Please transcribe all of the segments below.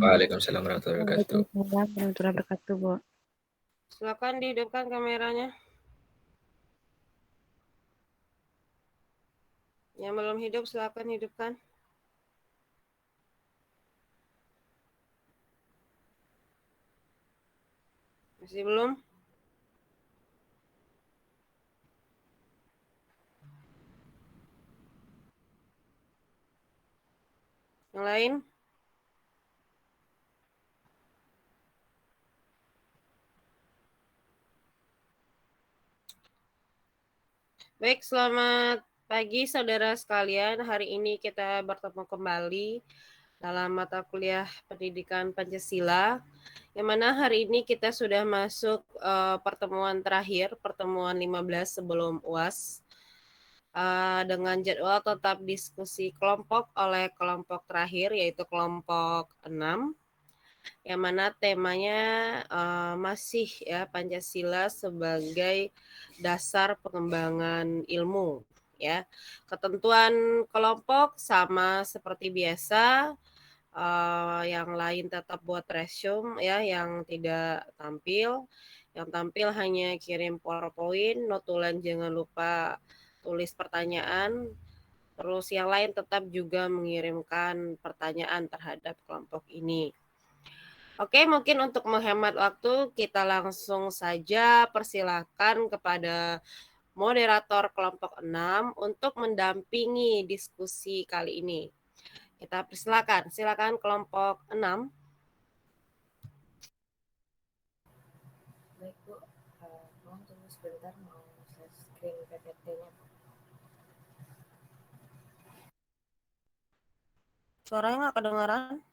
Waalaikumsalam warahmatullahi wabarakatuh. Waalaikumsalam warahmatullahi wabarakatuh, Bu. Silakan dihidupkan kameranya. Yang belum hidup silakan hidupkan. Masih belum? Yang lain? Baik, selamat pagi saudara sekalian. Hari ini kita bertemu kembali dalam mata kuliah Pendidikan Pancasila, yang mana hari ini kita sudah masuk pertemuan terakhir, pertemuan 15 sebelum UAS, dengan jadwal tetap diskusi kelompok oleh kelompok terakhir, yaitu kelompok 6, yang mana temanya masih ya Pancasila sebagai dasar pengembangan ilmu. Ya, ketentuan kelompok sama seperti biasa. Yang lain tetap buat resume ya, yang tidak tampil. Yang tampil hanya kirim PowerPoint, notulen jangan lupa tulis pertanyaan. Terus yang lain tetap juga mengirimkan pertanyaan terhadap kelompok ini. Oke, mungkin untuk menghemat waktu kita langsung saja persilakan kepada moderator kelompok 6 untuk mendampingi diskusi kali ini. Kita persilakan, silakan kelompok 6. Baik Bu, mohon tunggu sebentar, mau saya screen PPT-nya. Suaranya nggak kedengaran?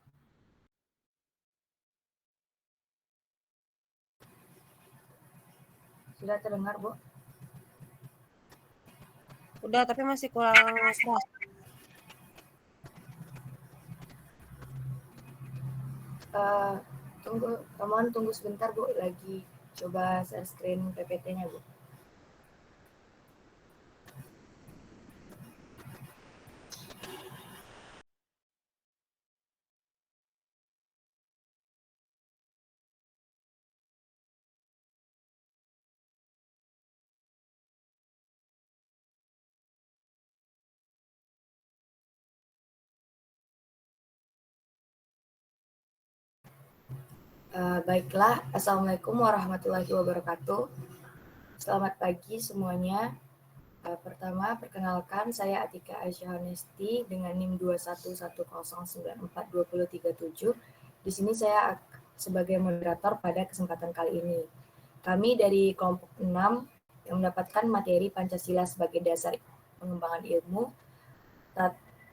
Sudah terdengar Bu? Udah, tapi masih kurang keras. Mohon tunggu sebentar Bu, lagi coba share screen PPT-nya Bu. Baiklah, Assalamualaikum warahmatullahi wabarakatuh. Selamat pagi semuanya. Pertama, perkenalkan saya Atika Aisyah Honesti dengan NIM 211094237. Di sini saya sebagai moderator pada kesempatan kali ini. Kami dari kelompok 6 yang mendapatkan materi Pancasila sebagai dasar pengembangan ilmu,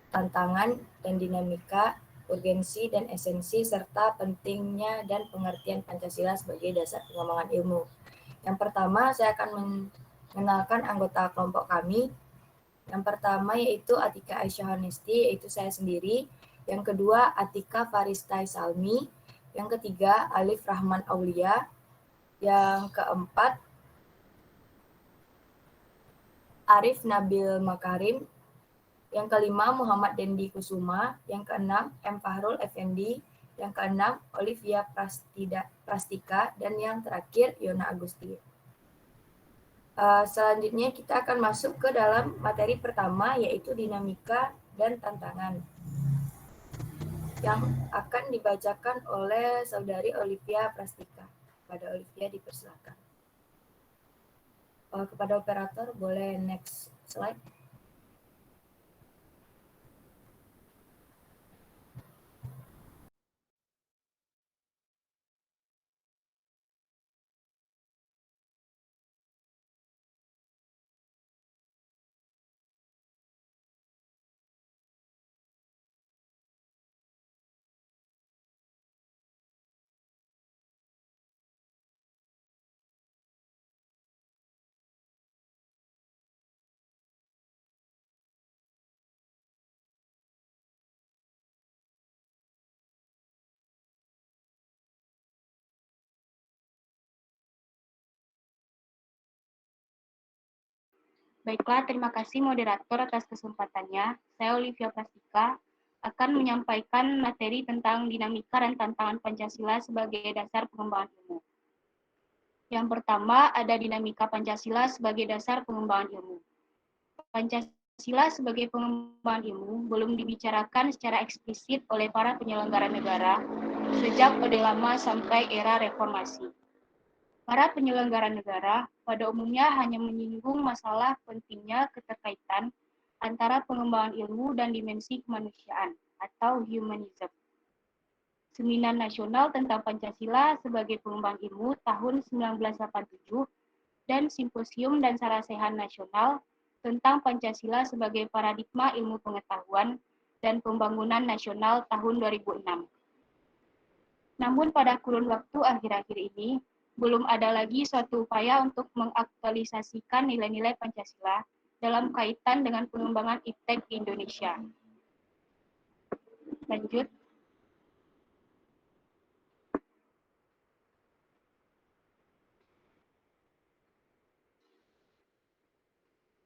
tantangan dan dinamika, urgensi dan esensi, serta pentingnya dan pengertian Pancasila sebagai dasar pengembangan ilmu. Yang pertama, saya akan mengenalkan anggota kelompok kami. Yang pertama yaitu Atika Aisyah Honesti, yaitu saya sendiri. Yang kedua, Atika Faristai Salmi. Yang ketiga, Alif Rahman Aulia. Yang keempat, Arif Nabil Makarim. Yang kelima, Muhammad Dendi Kusuma. Yang keenam, M. Fahrul Effendi. Yang keenam, Olivia Prastika. Dan yang terakhir, Yona Agusti. Selanjutnya kita akan masuk ke dalam materi pertama, yaitu dinamika dan tantangan, yang akan dibacakan oleh saudari Olivia Prastika. Pada Olivia dipersilakan. Kepada operator, boleh next slide. Baiklah, terima kasih moderator atas kesempatannya. Saya Olivia Prastika akan menyampaikan materi tentang dinamika dan tantangan Pancasila sebagai dasar pengembangan ilmu. Yang pertama, ada dinamika Pancasila sebagai dasar pengembangan ilmu. Pancasila sebagai pengembangan ilmu belum dibicarakan secara eksplisit oleh para penyelenggara negara sejak Orde Lama sampai era reformasi. Para penyelenggara negara pada umumnya hanya menyinggung masalah pentingnya keterkaitan antara pengembangan ilmu dan dimensi kemanusiaan atau humanism. Seminar Nasional tentang Pancasila sebagai pengembangan ilmu tahun 1987 dan Simposium dan Sarasehan Nasional tentang Pancasila sebagai paradigma ilmu pengetahuan dan pembangunan nasional tahun 2006. Namun pada kurun waktu akhir-akhir ini, belum ada lagi suatu upaya untuk mengaktualisasikan nilai-nilai Pancasila dalam kaitan dengan pengembangan iptek di Indonesia. Lanjut.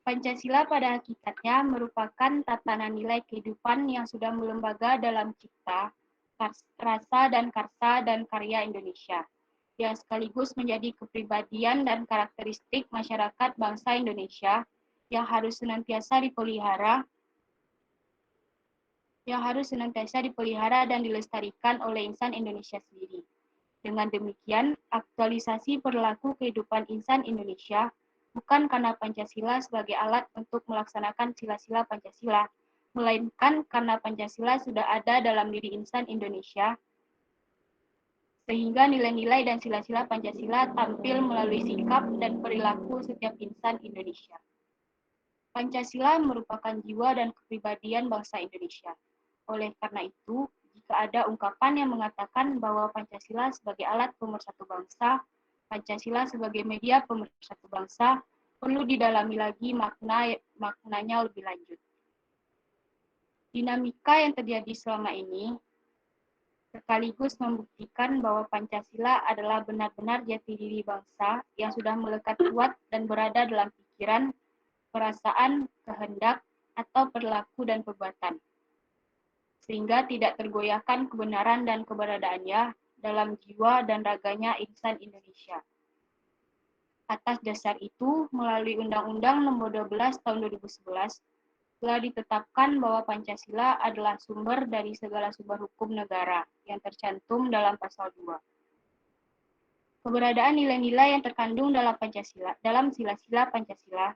Pancasila pada hakikatnya merupakan tatanan nilai kehidupan yang sudah melembaga dalam cipta, rasa dan karsa dan karya Indonesia, yang sekaligus menjadi kepribadian dan karakteristik masyarakat bangsa Indonesia yang harus senantiasa dipelihara dan dilestarikan oleh insan Indonesia sendiri. Dengan demikian, aktualisasi perilaku kehidupan insan Indonesia bukan karena Pancasila sebagai alat untuk melaksanakan sila-sila Pancasila, melainkan karena Pancasila sudah ada dalam diri insan Indonesia, sehingga nilai-nilai dan sila-sila Pancasila tampil melalui sikap dan perilaku setiap insan Indonesia. Pancasila merupakan jiwa dan kepribadian bangsa Indonesia. Oleh karena itu, jika ada ungkapan yang mengatakan bahwa Pancasila sebagai alat pemersatu bangsa, Pancasila sebagai media pemersatu bangsa, perlu didalami lagi maknanya lebih lanjut. Dinamika yang terjadi selama ini sekaligus membuktikan bahwa Pancasila adalah benar-benar jati diri bangsa yang sudah melekat kuat dan berada dalam pikiran, perasaan, kehendak, atau perilaku dan perbuatan, sehingga tidak tergoyahkan kebenaran dan keberadaannya dalam jiwa dan raganya insan Indonesia. Atas dasar itu, melalui Undang-Undang Nomor 12 Tahun 2011, telah ditetapkan bahwa Pancasila adalah sumber dari segala sumber hukum negara yang tercantum dalam pasal 2. Keberadaan nilai-nilai yang terkandung dalam sila-sila Pancasila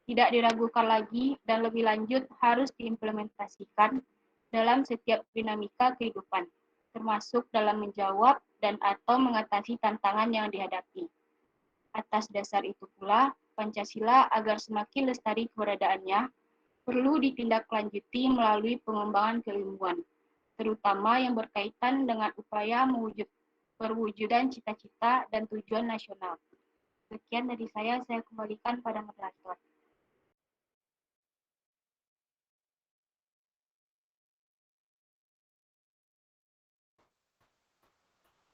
tidak diragukan lagi dan lebih lanjut harus diimplementasikan dalam setiap dinamika kehidupan, termasuk dalam menjawab dan atau mengatasi tantangan yang dihadapi. Atas dasar itu pula, Pancasila agar semakin lestari keberadaannya, perlu ditindaklanjuti melalui pengembangan keilmuan, terutama yang berkaitan dengan upaya perwujudan cita-cita dan tujuan nasional. Sekian dari saya kembalikan pada moderator.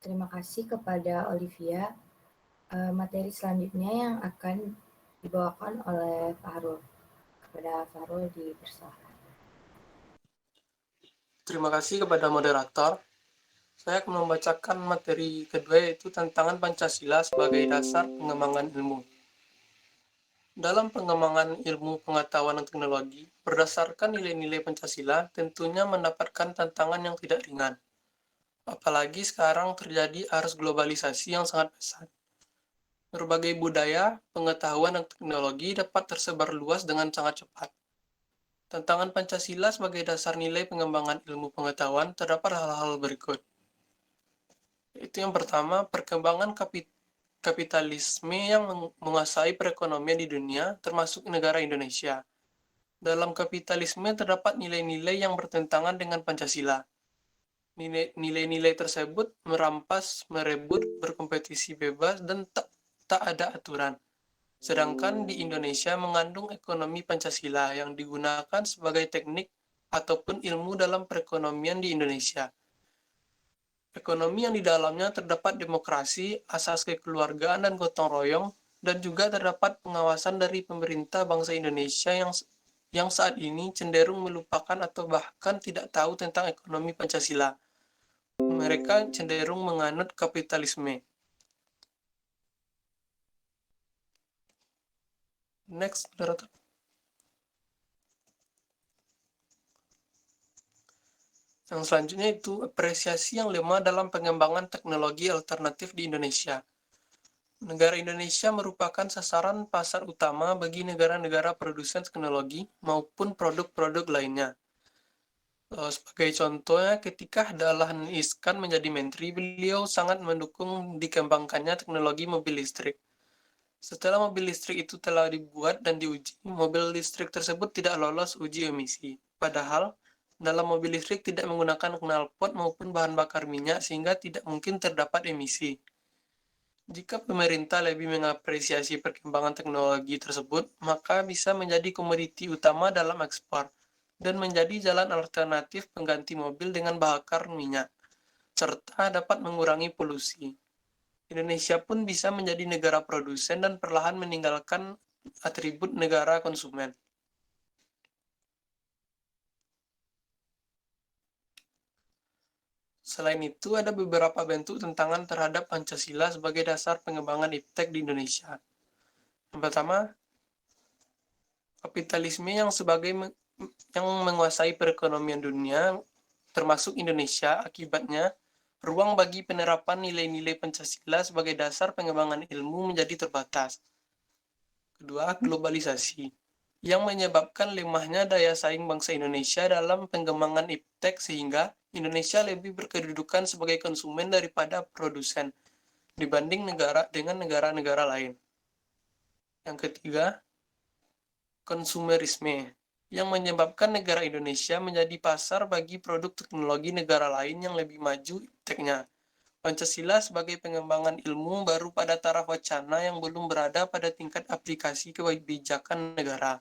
Terima kasih kepada Olivia. Materi selanjutnya yang akan dibawakan oleh Fahrul. Kepada Fahrul dipersilakan. Terima kasih kepada moderator. Saya akan membacakan materi kedua, yaitu tantangan Pancasila sebagai dasar pengembangan ilmu. Dalam pengembangan ilmu pengetahuan dan teknologi, berdasarkan nilai-nilai Pancasila tentunya mendapatkan tantangan yang tidak ringan. Apalagi sekarang terjadi arus globalisasi yang sangat pesat. Berbagai budaya, pengetahuan, dan teknologi dapat tersebar luas dengan sangat cepat. Tantangan Pancasila sebagai dasar nilai pengembangan ilmu pengetahuan terdapat hal-hal berikut. Itu yang pertama, perkembangan kapitalisme yang menguasai perekonomian di dunia, termasuk negara Indonesia. Dalam kapitalisme terdapat nilai-nilai yang bertentangan dengan Pancasila. Nilai-nilai tersebut merampas, merebut, berkompetisi bebas, dan tak ada aturan. Sedangkan di Indonesia mengandung ekonomi Pancasila yang digunakan sebagai teknik ataupun ilmu dalam perekonomian di Indonesia. Ekonomi yang di dalamnya terdapat demokrasi, asas kekeluargaan dan gotong royong, dan juga terdapat pengawasan dari pemerintah bangsa Indonesia yang saat ini cenderung melupakan atau bahkan tidak tahu tentang ekonomi Pancasila. Mereka cenderung menganut kapitalisme. Next, moderator. Yang selanjutnya itu apresiasi yang lemah dalam pengembangan teknologi alternatif di Indonesia. Negara Indonesia merupakan sasaran pasar utama bagi negara-negara produsen teknologi maupun produk-produk lainnya. Sebagai contohnya, ketika Dahlan Iskan menjadi menteri, beliau sangat mendukung dikembangkannya teknologi mobil listrik. Setelah mobil listrik itu telah dibuat dan diuji, mobil listrik tersebut tidak lolos uji emisi. Padahal, dalam mobil listrik tidak menggunakan knalpot maupun bahan bakar minyak sehingga tidak mungkin terdapat emisi. Jika pemerintah lebih mengapresiasi perkembangan teknologi tersebut, maka bisa menjadi komoditi utama dalam ekspor dan menjadi jalan alternatif pengganti mobil dengan bakar minyak, serta dapat mengurangi polusi. Indonesia pun bisa menjadi negara produsen dan perlahan meninggalkan atribut negara konsumen. Selain itu, ada beberapa bentuk tentangan terhadap Pancasila sebagai dasar pengembangan iptek di Indonesia. Yang pertama, kapitalisme yang menguasai perekonomian dunia, termasuk Indonesia. Akibatnya, ruang bagi penerapan nilai-nilai Pancasila sebagai dasar pengembangan ilmu menjadi terbatas. Kedua, globalisasi, yang menyebabkan lemahnya daya saing bangsa Indonesia dalam pengembangan iptek sehingga Indonesia lebih berkedudukan sebagai konsumen daripada produsen dibanding negara-negara lain. Yang ketiga, konsumerisme, yang menyebabkan negara Indonesia menjadi pasar bagi produk teknologi negara lain yang lebih maju ipteknya. Pancasila sebagai pengembangan ilmu baru pada taraf wacana yang belum berada pada tingkat aplikasi kebijakan negara.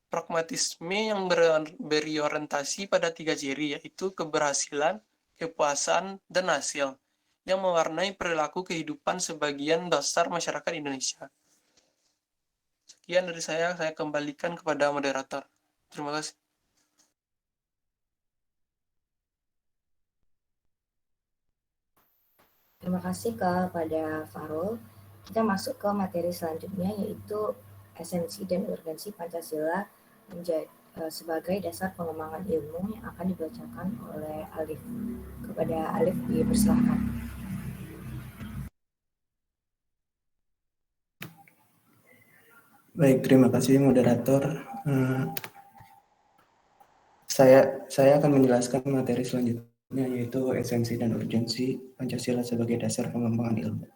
Pragmatisme yang berorientasi pada 3 ciri, yaitu keberhasilan, kepuasan, dan hasil, yang mewarnai perilaku kehidupan sebagian besar masyarakat Indonesia. Sekian dari saya kembalikan kepada moderator. Terima kasih. Terima kasih kepada Farul. Kita masuk ke materi selanjutnya, yaitu esensi dan urgensi Pancasila sebagai dasar pengembangan ilmu yang akan dibacakan oleh Alif. Kepada Alif dipersilakan. Baik, terima kasih moderator. Saya akan menjelaskan materi selanjutnya, yaitu esensi dan urgensi Pancasila sebagai dasar pengembangan ilmu.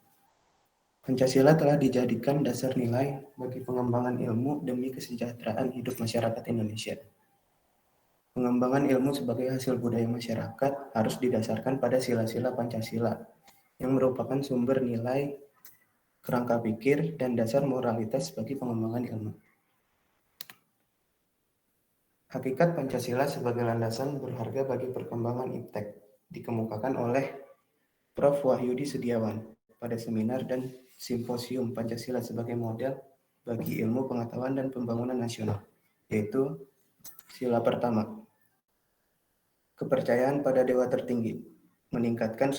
Pancasila telah dijadikan dasar nilai bagi pengembangan ilmu demi kesejahteraan hidup masyarakat Indonesia. Pengembangan ilmu sebagai hasil budaya masyarakat harus didasarkan pada sila-sila Pancasila, yang merupakan sumber nilai, kerangka pikir, dan dasar moralitas bagi pengembangan ilmu. Hakikat Pancasila sebagai landasan berharga bagi perkembangan iptek dikemukakan oleh Prof. Wahyudi Setiawan pada seminar dan simposium Pancasila sebagai model bagi ilmu pengetahuan dan pembangunan nasional, yaitu sila pertama, kepercayaan pada dewa tertinggi, meningkatkan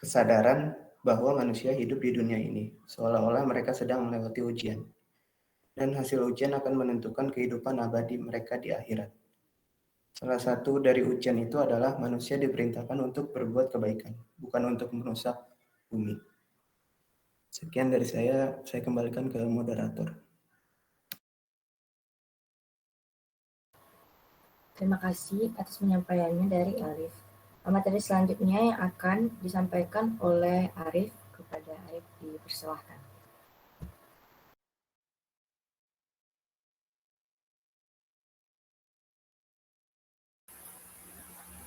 kesadaran bahwa manusia hidup di dunia ini seolah-olah mereka sedang melewati ujian, dan hasil ujian akan menentukan kehidupan abadi mereka di akhirat. Salah satu dari ujian itu adalah manusia diperintahkan untuk berbuat kebaikan, bukan untuk merusak bumi. Sekian dari saya kembalikan ke moderator. Terima kasih atas penyampaiannya dari Arif. Materi selanjutnya yang akan disampaikan oleh Arif, kepada Arif dipersilahkan.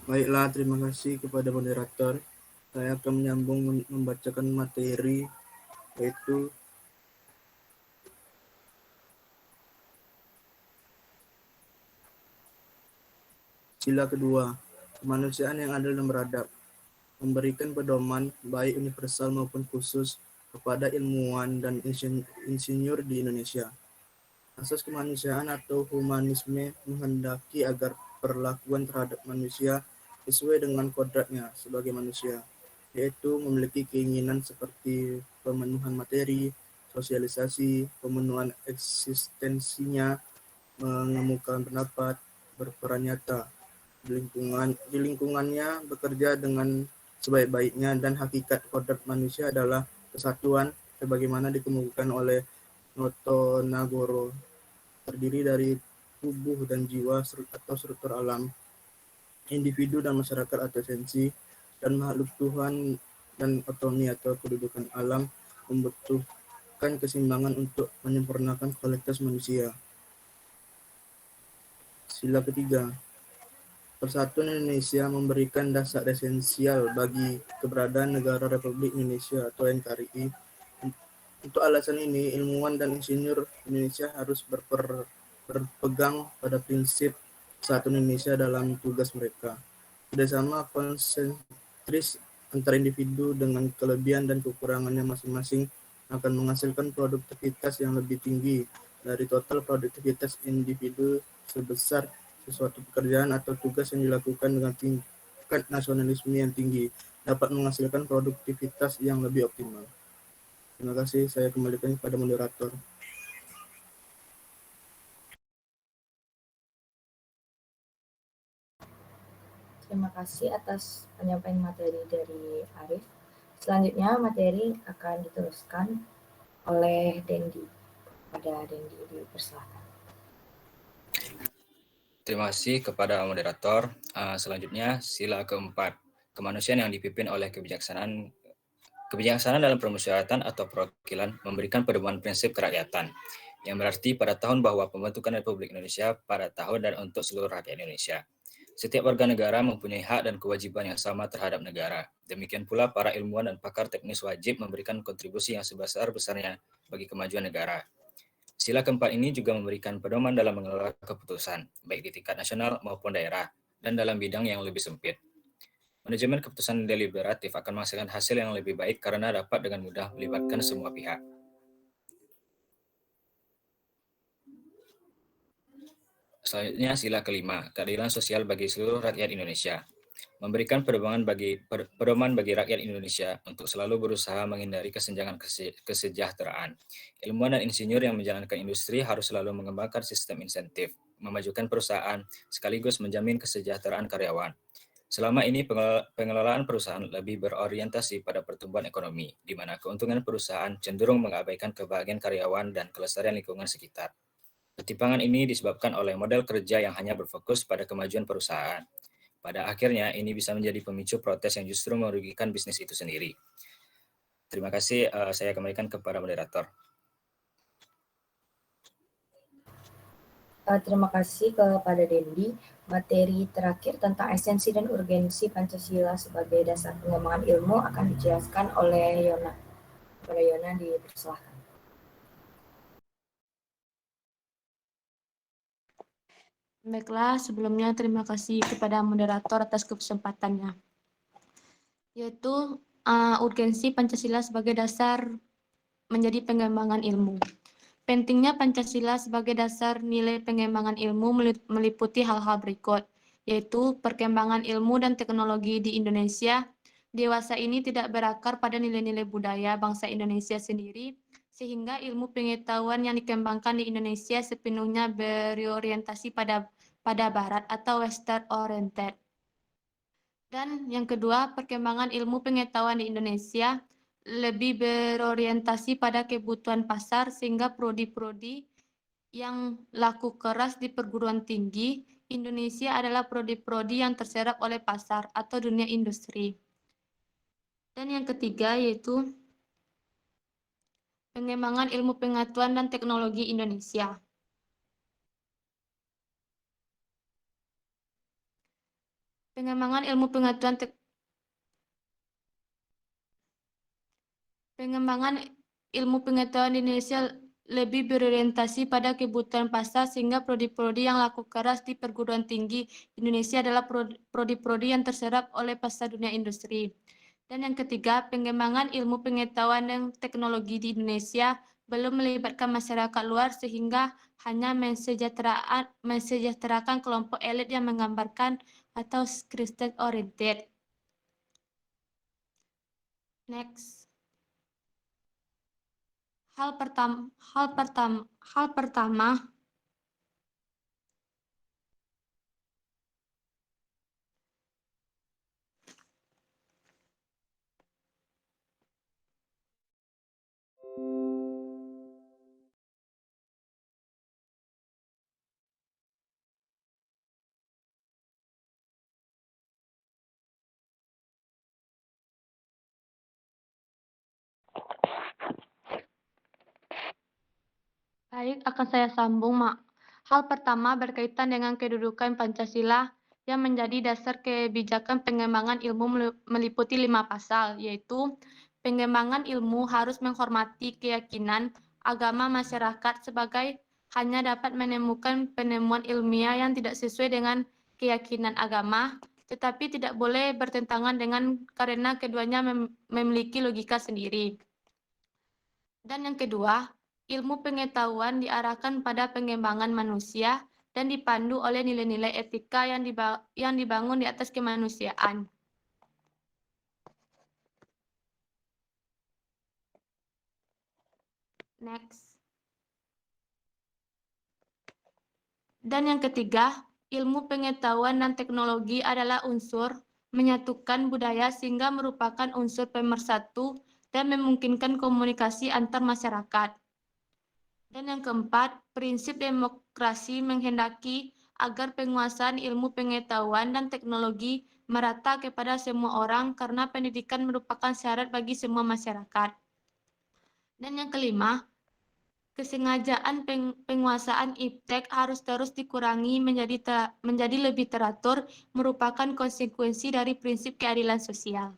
Baiklah, terima kasih kepada moderator. Saya akan menyambung membacakan materi, yaitu sila kedua, kemanusiaan yang adil dan beradab, memberikan pedoman baik universal maupun khusus kepada ilmuwan dan insinyur di Indonesia. Asas kemanusiaan atau humanisme menghendaki agar perlakuan terhadap manusia sesuai dengan kodratnya sebagai manusia, yaitu memiliki keinginan seperti pemenuhan materi, sosialisasi, pemenuhan eksistensinya, mengemukakan pendapat, berperan nyata di lingkungannya, bekerja dengan sebaik-baiknya, dan hakikat kodrat manusia adalah kesatuan sebagaimana dikemukakan oleh Noto Nagoro, terdiri dari tubuh dan jiwa atau struktur alam, individu dan masyarakat atau esensi, dan makhluk Tuhan dan otonomi atau kedudukan alam membutuhkan keseimbangan untuk menyempurnakan kualitas manusia. Sila ketiga, Persatuan Indonesia memberikan dasar esensial bagi keberadaan Negara Republik Indonesia atau NKRI. Untuk alasan ini, ilmuwan dan insinyur Indonesia harus berpegang pada prinsip Persatuan Indonesia dalam tugas mereka. Kerjasama konsentris antara individu dengan kelebihan dan kekurangannya masing-masing akan menghasilkan produktivitas yang lebih tinggi dari total produktivitas individu sebesar sesuatu pekerjaan atau tugas yang dilakukan dengan tingkat nasionalisme yang tinggi dapat menghasilkan produktivitas yang lebih optimal. Terima kasih, saya kembalikan kepada moderator. Terima kasih atas penyampaian materi dari Arif. Selanjutnya materi akan diteruskan oleh Dendi. Kepada Dendi dipersilakan. Terima kasih kepada moderator. Selanjutnya sila keempat, kemanusiaan yang dipimpin oleh kebijaksanaan dalam permusyawaratan atau perwakilan memberikan pedoman prinsip kerakyatan, yang berarti pada tahun bahwa pembentukan Republik Indonesia pada tahun dan untuk seluruh rakyat Indonesia. Setiap warga negara mempunyai hak dan kewajiban yang sama terhadap negara. Demikian pula para ilmuwan dan pakar teknis wajib memberikan kontribusi yang sebesar-besarnya bagi kemajuan negara. Sila keempat ini juga memberikan pedoman dalam mengelola keputusan, baik di tingkat nasional maupun daerah, dan dalam bidang yang lebih sempit. Manajemen keputusan deliberatif akan menghasilkan hasil yang lebih baik karena dapat dengan mudah melibatkan semua pihak. Selanjutnya sila kelima, keadilan sosial bagi seluruh rakyat Indonesia. Memberikan pedoman bagi rakyat Indonesia untuk selalu berusaha menghindari kesenjangan kesejahteraan. Ilmuwan dan insinyur yang menjalankan industri harus selalu mengembangkan sistem insentif, memajukan perusahaan, sekaligus menjamin kesejahteraan karyawan. Selama ini pengelolaan perusahaan lebih berorientasi pada pertumbuhan ekonomi, di mana keuntungan perusahaan cenderung mengabaikan kebahagiaan karyawan dan kelestarian lingkungan sekitar. Ketimpangan ini disebabkan oleh model kerja yang hanya berfokus pada kemajuan perusahaan. Pada akhirnya, ini bisa menjadi pemicu protes yang justru merugikan bisnis itu sendiri. Terima kasih, saya kembalikan kepada moderator. Terima kasih kepada Dendi. Materi terakhir tentang esensi dan urgensi Pancasila sebagai dasar pengembangan ilmu akan dijelaskan oleh Yona. Kepada Yona dipersilahkan. Baiklah, sebelumnya terima kasih kepada moderator atas kesempatannya. Yaitu urgensi Pancasila sebagai dasar menjadi pengembangan ilmu. Pentingnya Pancasila sebagai dasar nilai pengembangan ilmu meliputi hal-hal berikut, yaitu perkembangan ilmu dan teknologi di Indonesia. Dewasa ini tidak berakar pada nilai-nilai budaya bangsa Indonesia sendiri, sehingga ilmu pengetahuan yang dikembangkan di Indonesia sepenuhnya berorientasi pada Barat atau Western oriented. Dan yang kedua, perkembangan ilmu pengetahuan di Indonesia lebih berorientasi pada kebutuhan pasar, sehingga prodi-prodi yang laku keras di perguruan tinggi Indonesia adalah prodi-prodi yang terserap oleh pasar atau dunia industri. Dan yang ketiga yaitu pengembangan ilmu pengetahuan dan teknologi Indonesia. Pengembangan ilmu pengetahuan di Indonesia lebih berorientasi pada kebutuhan pasar, sehingga prodi-prodi yang laku keras di perguruan tinggi Indonesia adalah prodi-prodi yang terserap oleh pasar dunia industri. Dan yang ketiga, pengembangan ilmu pengetahuan dan teknologi di Indonesia belum melibatkan masyarakat luar, sehingga hanya mensejahterakan kelompok elit yang menggambarkan atau Christian oriented. Next. Hal pertama Baik, akan saya sambung, Mak. Hal pertama berkaitan dengan kedudukan Pancasila yang menjadi dasar kebijakan pengembangan ilmu meliputi 5 pasal, yaitu pengembangan ilmu harus menghormati keyakinan agama masyarakat sebagai hanya dapat menemukan penemuan ilmiah yang tidak sesuai dengan keyakinan agama, tetapi tidak boleh bertentangan dengan karena keduanya memiliki logika sendiri. Dan yang kedua, ilmu pengetahuan diarahkan pada pengembangan manusia dan dipandu oleh nilai-nilai etika yang dibangun di atas kemanusiaan. Next. Dan yang ketiga, ilmu pengetahuan dan teknologi adalah unsur menyatukan budaya sehingga merupakan unsur pemersatu dan memungkinkan komunikasi antar masyarakat. Dan yang keempat, prinsip demokrasi menghendaki agar penguasaan ilmu pengetahuan dan teknologi merata kepada semua orang karena pendidikan merupakan syarat bagi semua masyarakat. Dan yang kelima, kesengajaan penguasaan iptek harus terus dikurangi menjadi lebih teratur, merupakan konsekuensi dari prinsip keadilan sosial.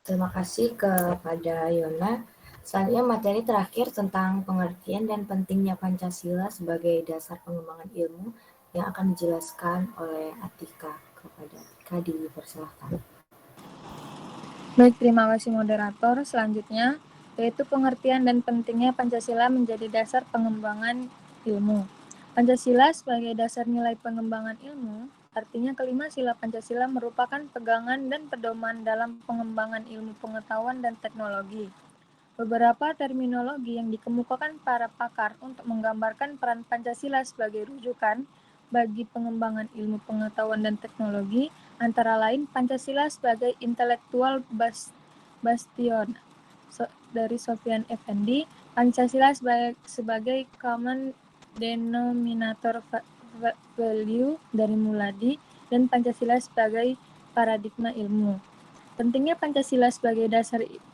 Terima kasih kepada Yona. Selanjutnya materi terakhir tentang pengertian dan pentingnya Pancasila sebagai dasar pengembangan ilmu yang akan dijelaskan oleh Atika. Kepada Atika dipersilahkan. Baik, terima kasih moderator. Selanjutnya, yaitu pengertian dan pentingnya Pancasila menjadi dasar pengembangan ilmu. Pancasila sebagai dasar nilai pengembangan ilmu, artinya kelima sila Pancasila merupakan pegangan dan pedoman dalam pengembangan ilmu pengetahuan dan teknologi. Beberapa terminologi yang dikemukakan para pakar untuk menggambarkan peran Pancasila sebagai rujukan bagi pengembangan ilmu pengetahuan dan teknologi, antara lain Pancasila sebagai intelektual bastion dari Sofyan Effendi, Pancasila sebagai common denominator value dari Muladi, dan Pancasila sebagai paradigma ilmu. Pentingnya Pancasila sebagai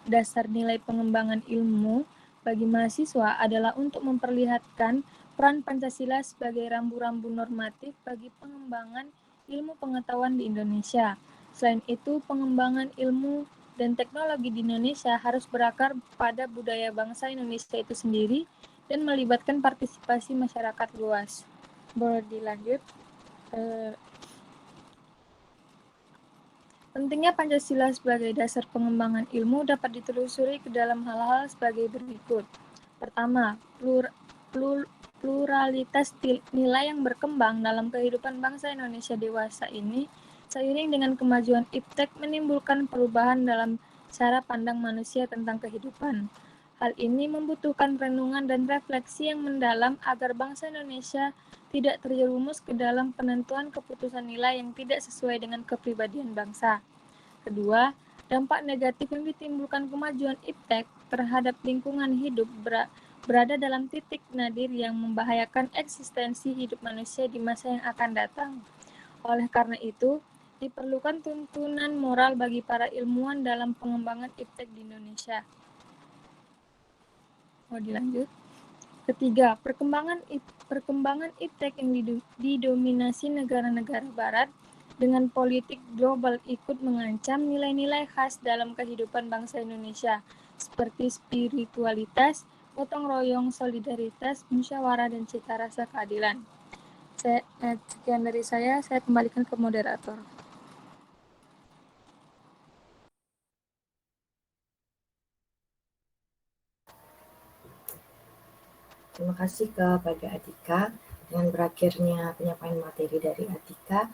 dasar nilai pengembangan ilmu bagi mahasiswa adalah untuk memperlihatkan peran Pancasila sebagai rambu-rambu normatif bagi pengembangan ilmu pengetahuan di Indonesia. Selain itu, pengembangan ilmu dan teknologi di Indonesia harus berakar pada budaya bangsa Indonesia itu sendiri dan melibatkan partisipasi masyarakat luas. Boleh dilanjut? Pentingnya Pancasila sebagai dasar pengembangan ilmu dapat ditelusuri ke dalam hal-hal sebagai berikut. Pertama, pluralitas nilai yang berkembang dalam kehidupan bangsa Indonesia dewasa ini, seiring dengan kemajuan iptek menimbulkan perubahan dalam cara pandang manusia tentang kehidupan. Hal ini membutuhkan renungan dan refleksi yang mendalam agar bangsa Indonesia tidak terjerumus ke dalam penentuan keputusan nilai yang tidak sesuai dengan kepribadian bangsa. Kedua, dampak negatif yang ditimbulkan kemajuan iptek terhadap lingkungan hidup berada dalam titik nadir yang membahayakan eksistensi hidup manusia di masa yang akan datang. Oleh karena itu, diperlukan tuntunan moral bagi para ilmuwan dalam pengembangan iptek di Indonesia. Mau dilanjut? Ketiga, perkembangan iptek yang didominasi negara-negara barat dengan politik global ikut mengancam nilai-nilai khas dalam kehidupan bangsa Indonesia, seperti spiritualitas, gotong royong, solidaritas, musyawarah, dan cita rasa keadilan. Sekian dari saya kembalikan ke moderator. Terima kasih kepada Atika. Dengan berakhirnya penyampaian materi dari Atika,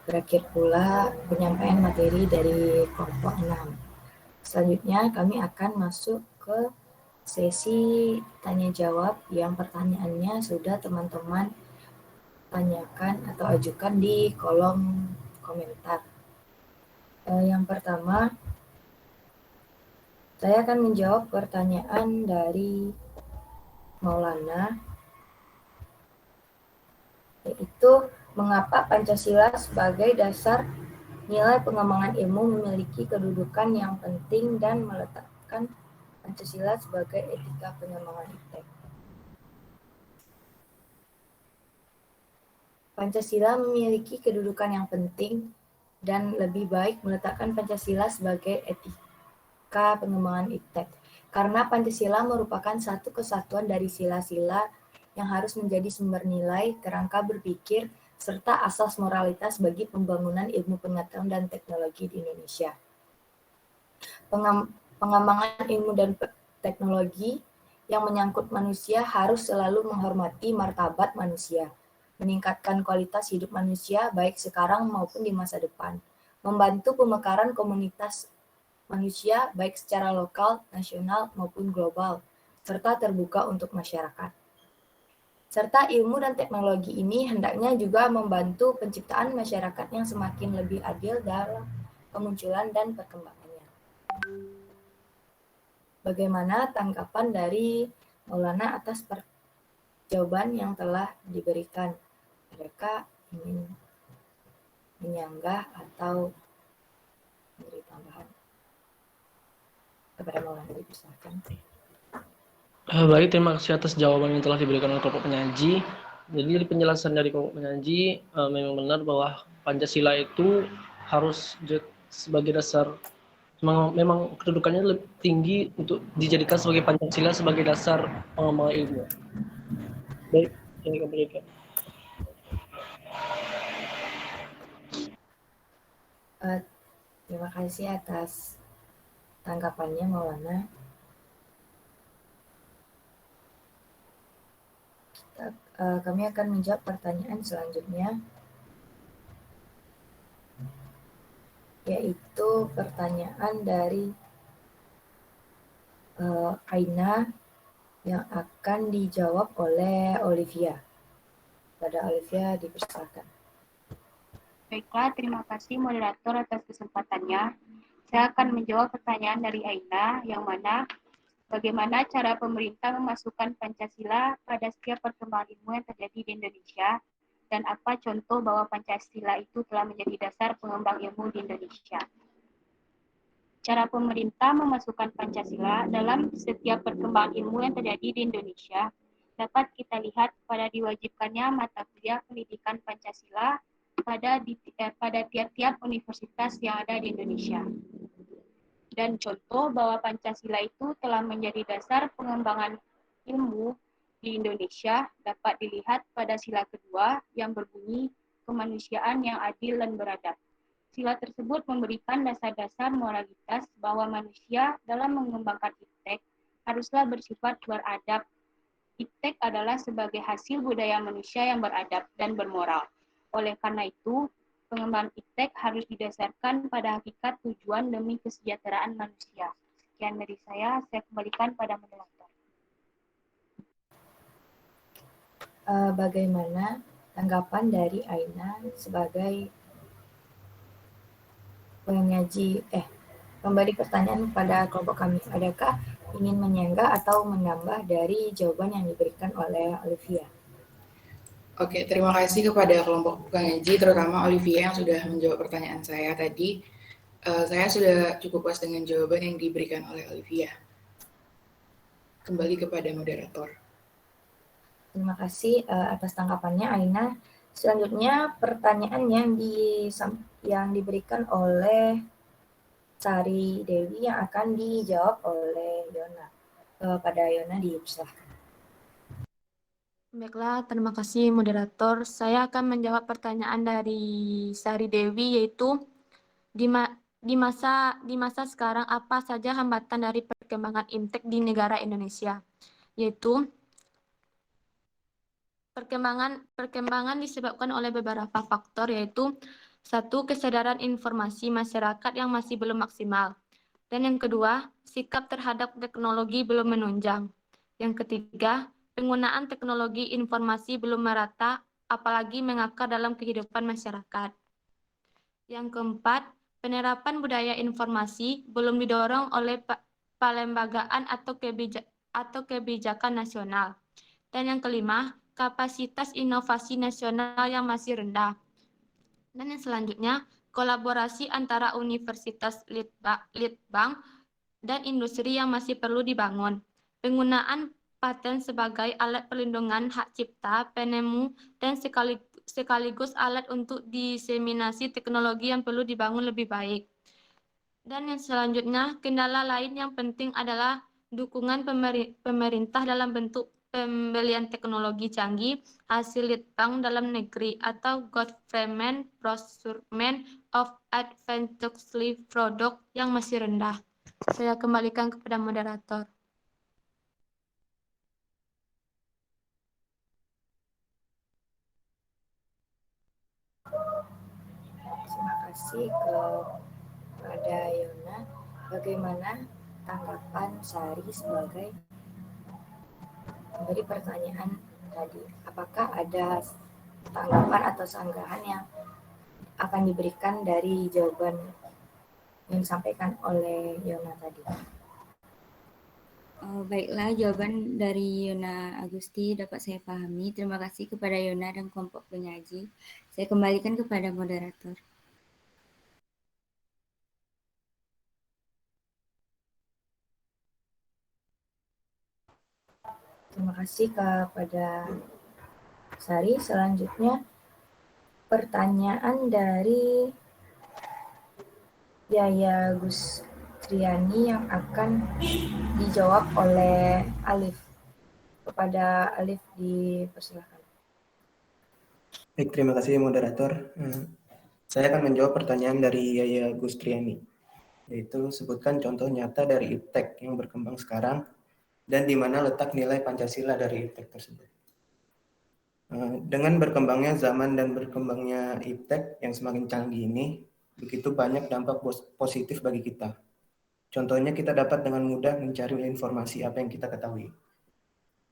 berakhir pula penyampaian materi dari kelompok 6. Selanjutnya kami akan masuk ke sesi tanya jawab yang pertanyaannya sudah teman-teman tanyakan atau ajukan di kolom komentar. Yang pertama, saya akan menjawab pertanyaan dari Maulana, yaitu mengapa Pancasila sebagai dasar nilai pengembangan ilmu memiliki kedudukan yang penting dan meletakkan Pancasila sebagai etika pengembangan iptek. Pancasila memiliki kedudukan yang penting dan lebih baik meletakkan Pancasila sebagai etika pengembangan iptek. Karena Pancasila merupakan satu kesatuan dari sila-sila yang harus menjadi sumber nilai, kerangka berpikir, serta asas moralitas bagi pembangunan ilmu pengetahuan dan teknologi di Indonesia. Pengembangan ilmu dan teknologi yang menyangkut manusia harus selalu menghormati martabat manusia, meningkatkan kualitas hidup manusia baik sekarang maupun di masa depan, membantu pemekaran komunitas manusia baik secara lokal, nasional, maupun global, serta terbuka untuk masyarakat. Serta ilmu dan teknologi ini hendaknya juga membantu penciptaan masyarakat yang semakin lebih adil dalam kemunculan dan perkembangannya. Bagaimana tanggapan dari Maulana atas jawaban yang telah diberikan? Adakah ingin menyanggah atau memberi tambahan? Kepada Maulana dipersilakan. Baik, terima kasih atas jawaban yang telah diberikan oleh kelompok penyaji. Jadi dari penjelasan dari kelompok penyaji memang benar bahwa Pancasila itu harus sebagai dasar, memang kedudukannya lebih tinggi untuk dijadikan sebagai Pancasila sebagai dasar pengembangan ilmu. Baik, ini kembalikan. Terima kasih atas tanggapannya Maulana. Kami akan menjawab pertanyaan selanjutnya, yaitu pertanyaan dari Aina yang akan dijawab oleh Olivia. Pada Olivia dipersilakan. Baiklah, terima kasih moderator atas kesempatannya. Saya akan menjawab pertanyaan dari Aina, yang mana bagaimana cara pemerintah memasukkan Pancasila pada setiap perkembangan ilmu yang terjadi di Indonesia, dan apa contoh bahwa Pancasila itu telah menjadi dasar pengembang ilmu di Indonesia. Cara pemerintah memasukkan Pancasila dalam setiap perkembangan ilmu yang terjadi di Indonesia dapat kita lihat pada diwajibkannya mata kuliah pendidikan Pancasila pada tiap-tiap universitas yang ada di Indonesia. Dan contoh bahwa Pancasila itu telah menjadi dasar pengembangan ilmu di Indonesia dapat dilihat pada sila kedua yang berbunyi kemanusiaan yang adil dan beradab. Sila tersebut memberikan dasar-dasar moralitas bahwa manusia dalam mengembangkan iptek haruslah bersifat beradab. Iptek adalah sebagai hasil budaya manusia yang beradab dan bermoral. Oleh karena itu, pengembangan iptek harus didasarkan pada hakikat tujuan demi kesejahteraan manusia. Sekian dari saya kembalikan pada moderator. Bagaimana tanggapan dari Aina sebagai penyaji, kembali pertanyaan pada kelompok kami, adakah ingin menyanggah atau menambah dari jawaban yang diberikan oleh Olivia? Oke, terima kasih kepada kelompok pengaji, terutama Olivia yang sudah menjawab pertanyaan saya tadi. Saya sudah cukup puas dengan jawaban yang diberikan oleh Olivia. Kembali kepada moderator. Terima kasih atas tanggapannya, Aina. Selanjutnya pertanyaan yang diberikan oleh Sari Dewi yang akan dijawab oleh Yona. Kepada Yona dipersilahkan. Baiklah, terima kasih moderator. Saya akan menjawab pertanyaan dari Sari Dewi, yaitu di masa sekarang apa saja hambatan dari perkembangan IMTEK di negara Indonesia? Yaitu perkembangan disebabkan oleh beberapa faktor, yaitu satu, kesadaran informasi masyarakat yang masih belum maksimal. Dan yang kedua, sikap terhadap teknologi belum menunjang. Yang ketiga, penggunaan teknologi informasi belum merata, apalagi mengakar dalam kehidupan masyarakat. Yang keempat, penerapan budaya informasi belum didorong oleh pelembagaan atau kebijakan nasional. Dan yang kelima, kapasitas inovasi nasional yang masih rendah. Dan yang selanjutnya, kolaborasi antara universitas litbang dan industri yang masih perlu dibangun. Penggunaan paten sebagai alat perlindungan hak cipta, penemu, dan sekaligus alat untuk diseminasi teknologi yang perlu dibangun lebih baik. Dan yang selanjutnya, kendala lain yang penting adalah dukungan pemerintah dalam bentuk pembelian teknologi canggih hasil litbang dalam negeri atau government procurement of advanced product yang masih rendah. Saya kembalikan kepada moderator. Terima kasih kepada Yona. Bagaimana tanggapan Sari sebagai memberi pertanyaan tadi? Apakah ada tanggapan atau sanggahan yang akan diberikan dari jawaban yang disampaikan oleh Yona tadi? Baiklah, jawaban dari Yona Agusti dapat saya pahami. Terima kasih kepada Yona dan kelompok penyaji. Saya kembalikan kepada moderator. Terima kasih kepada Sari. Selanjutnya pertanyaan dari Yaya Gustriani yang akan dijawab oleh Alif. Kepada Alif dipersilakan. Baik, terima kasih moderator. Saya akan menjawab pertanyaan dari Yaya Gustriani, yaitu sebutkan contoh nyata dari IPTEK yang berkembang sekarang dan di mana letak nilai Pancasila dari IPTEK tersebut. Dengan berkembangnya zaman dan berkembangnya IPTEK yang semakin canggih ini, begitu banyak dampak positif bagi kita. Contohnya kita dapat dengan mudah mencari informasi apa yang kita ketahui.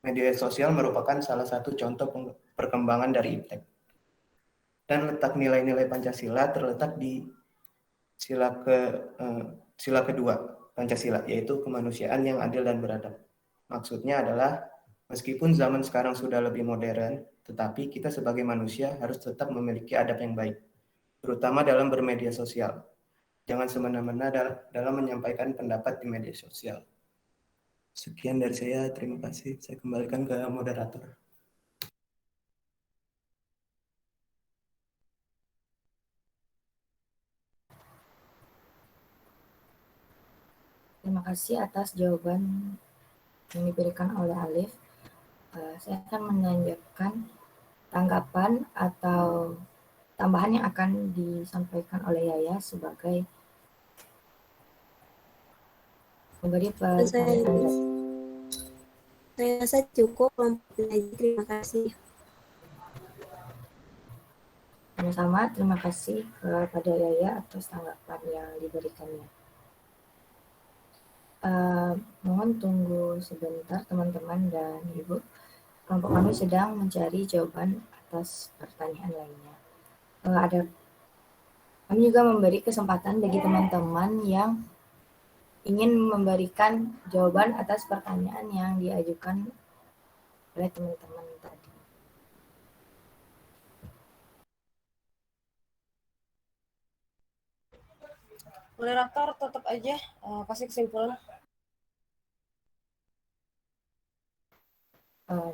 Media sosial merupakan salah satu contoh perkembangan dari IPTEK. Dan letak nilai-nilai Pancasila terletak di sila kedua Pancasila, yaitu kemanusiaan yang adil dan beradab. Maksudnya adalah meskipun zaman sekarang sudah lebih modern, tetapi kita sebagai manusia harus tetap memiliki adab yang baik, terutama dalam bermedia sosial. Jangan semena-mena dalam menyampaikan pendapat di media sosial. Sekian dari saya, terima kasih. Saya kembalikan ke moderator. Terima kasih atas jawaban yang diberikan oleh Alif. Saya akan menanyakan tanggapan atau tambahan yang akan disampaikan oleh Yaya sebagai pemberi pertanyaan. Saya rasa cukup, kelompok penyaji. Terima kasih. Sama-sama, terima kasih kepada Yaya atas tanggapan yang diberikannya. Mohon tunggu sebentar teman-teman dan Ibu. Kelompok kami sedang mencari jawaban atas pertanyaan lainnya. Kami juga memberi kesempatan bagi teman-teman yang ingin memberikan jawaban atas pertanyaan yang diajukan oleh teman-teman tadi. Moderator tutup aja, kasih kesimpulan.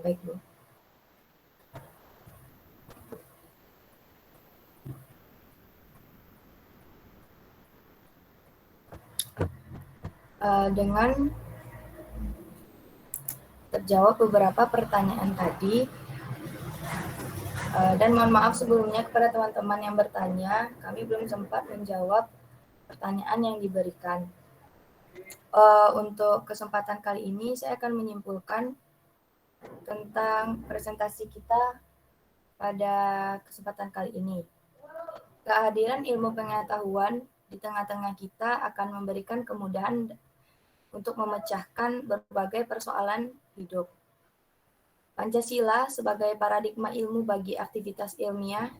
Baik, Bu. Dengan jawab beberapa pertanyaan tadi. Dan mohon maaf sebelumnya kepada teman-teman yang bertanya, kami belum sempat menjawab pertanyaan yang diberikan. Untuk kesempatan kali ini saya akan menyimpulkan tentang presentasi kita pada kesempatan kali ini. Kehadiran ilmu pengetahuan di tengah-tengah kita akan memberikan kemudahan untuk memecahkan berbagai persoalan hidup. Pancasila sebagai paradigma ilmu bagi aktivitas ilmiah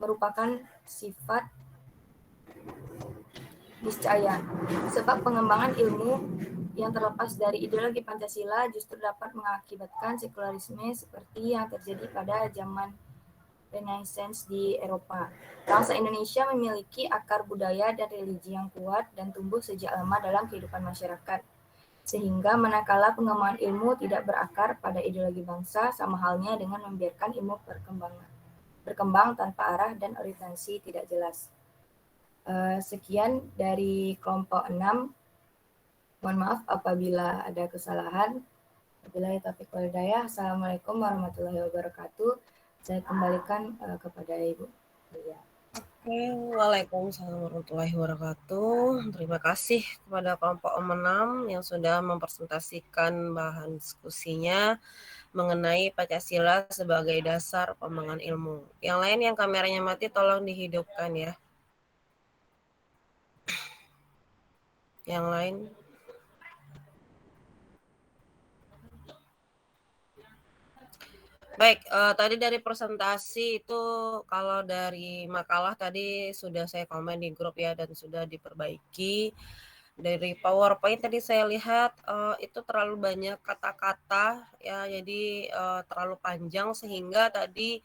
merupakan sifat niscaya, sebab pengembangan ilmu yang terlepas dari ideologi Pancasila justru dapat mengakibatkan sekularisme seperti yang terjadi pada zaman Renaissance di Eropa. Bangsa Indonesia memiliki akar budaya dan religi yang kuat dan tumbuh sejak lama dalam kehidupan masyarakat. Sehingga manakala pengembangan ilmu tidak berakar pada ideologi bangsa, sama halnya dengan membiarkan ilmu berkembang tanpa arah dan orientasi tidak jelas. Sekian dari kelompok 6. Mohon maaf apabila ada kesalahan. Wabillahi taufiq wal hidayah. Assalamualaikum warahmatullahi wabarakatuh. Saya kembalikan kepada Ibu. Waalaikumsalam warahmatullahi wabarakatuh. Terima kasih kepada kelompok 6 yang sudah mempresentasikan bahan diskusinya mengenai Pancasila sebagai dasar pengembangan ilmu. Yang lain yang kameranya mati tolong dihidupkan ya. Yang lain. Baik, tadi dari presentasi itu kalau dari makalah tadi sudah saya komen di grup ya dan sudah diperbaiki. Dari PowerPoint tadi saya lihat itu terlalu banyak kata-kata ya, jadi terlalu panjang sehingga tadi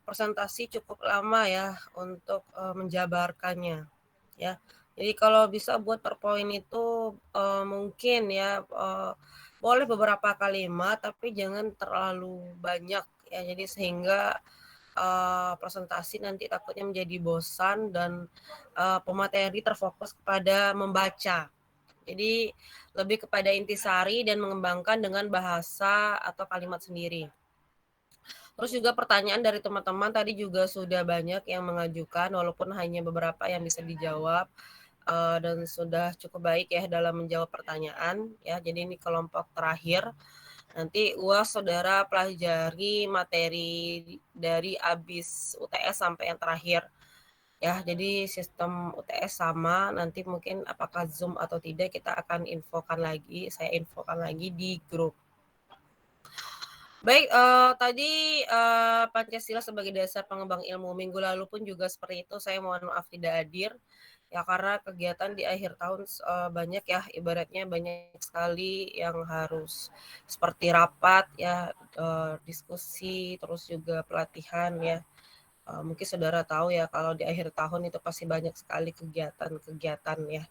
presentasi cukup lama ya untuk menjabarkannya ya. Jadi kalau bisa buat PowerPoint itu mungkin ya boleh beberapa kalimat tapi jangan terlalu banyak ya, jadi sehingga presentasi nanti takutnya menjadi bosan dan pemateri terfokus kepada membaca. Jadi lebih kepada intisari dan mengembangkan dengan bahasa atau kalimat sendiri. Terus juga pertanyaan dari teman-teman tadi juga sudah banyak yang mengajukan walaupun hanya beberapa yang bisa dijawab dan sudah cukup baik ya dalam menjawab pertanyaan ya. Jadi ini kelompok terakhir. Nanti UAS saudara pelajari materi dari abis UTS sampai yang terakhir. Ya, jadi sistem UTS sama, nanti mungkin apakah Zoom atau tidak kita akan infokan lagi, saya infokan lagi di grup. Baik, tadi Pancasila sebagai dasar pengembang ilmu minggu lalu pun juga seperti itu, saya mohon maaf tidak hadir. Ya karena kegiatan di akhir tahun banyak ya, ibaratnya banyak sekali yang harus seperti rapat ya, diskusi, terus juga pelatihan ya. Mungkin saudara tahu ya kalau di akhir tahun itu pasti banyak sekali kegiatan-kegiatan ya.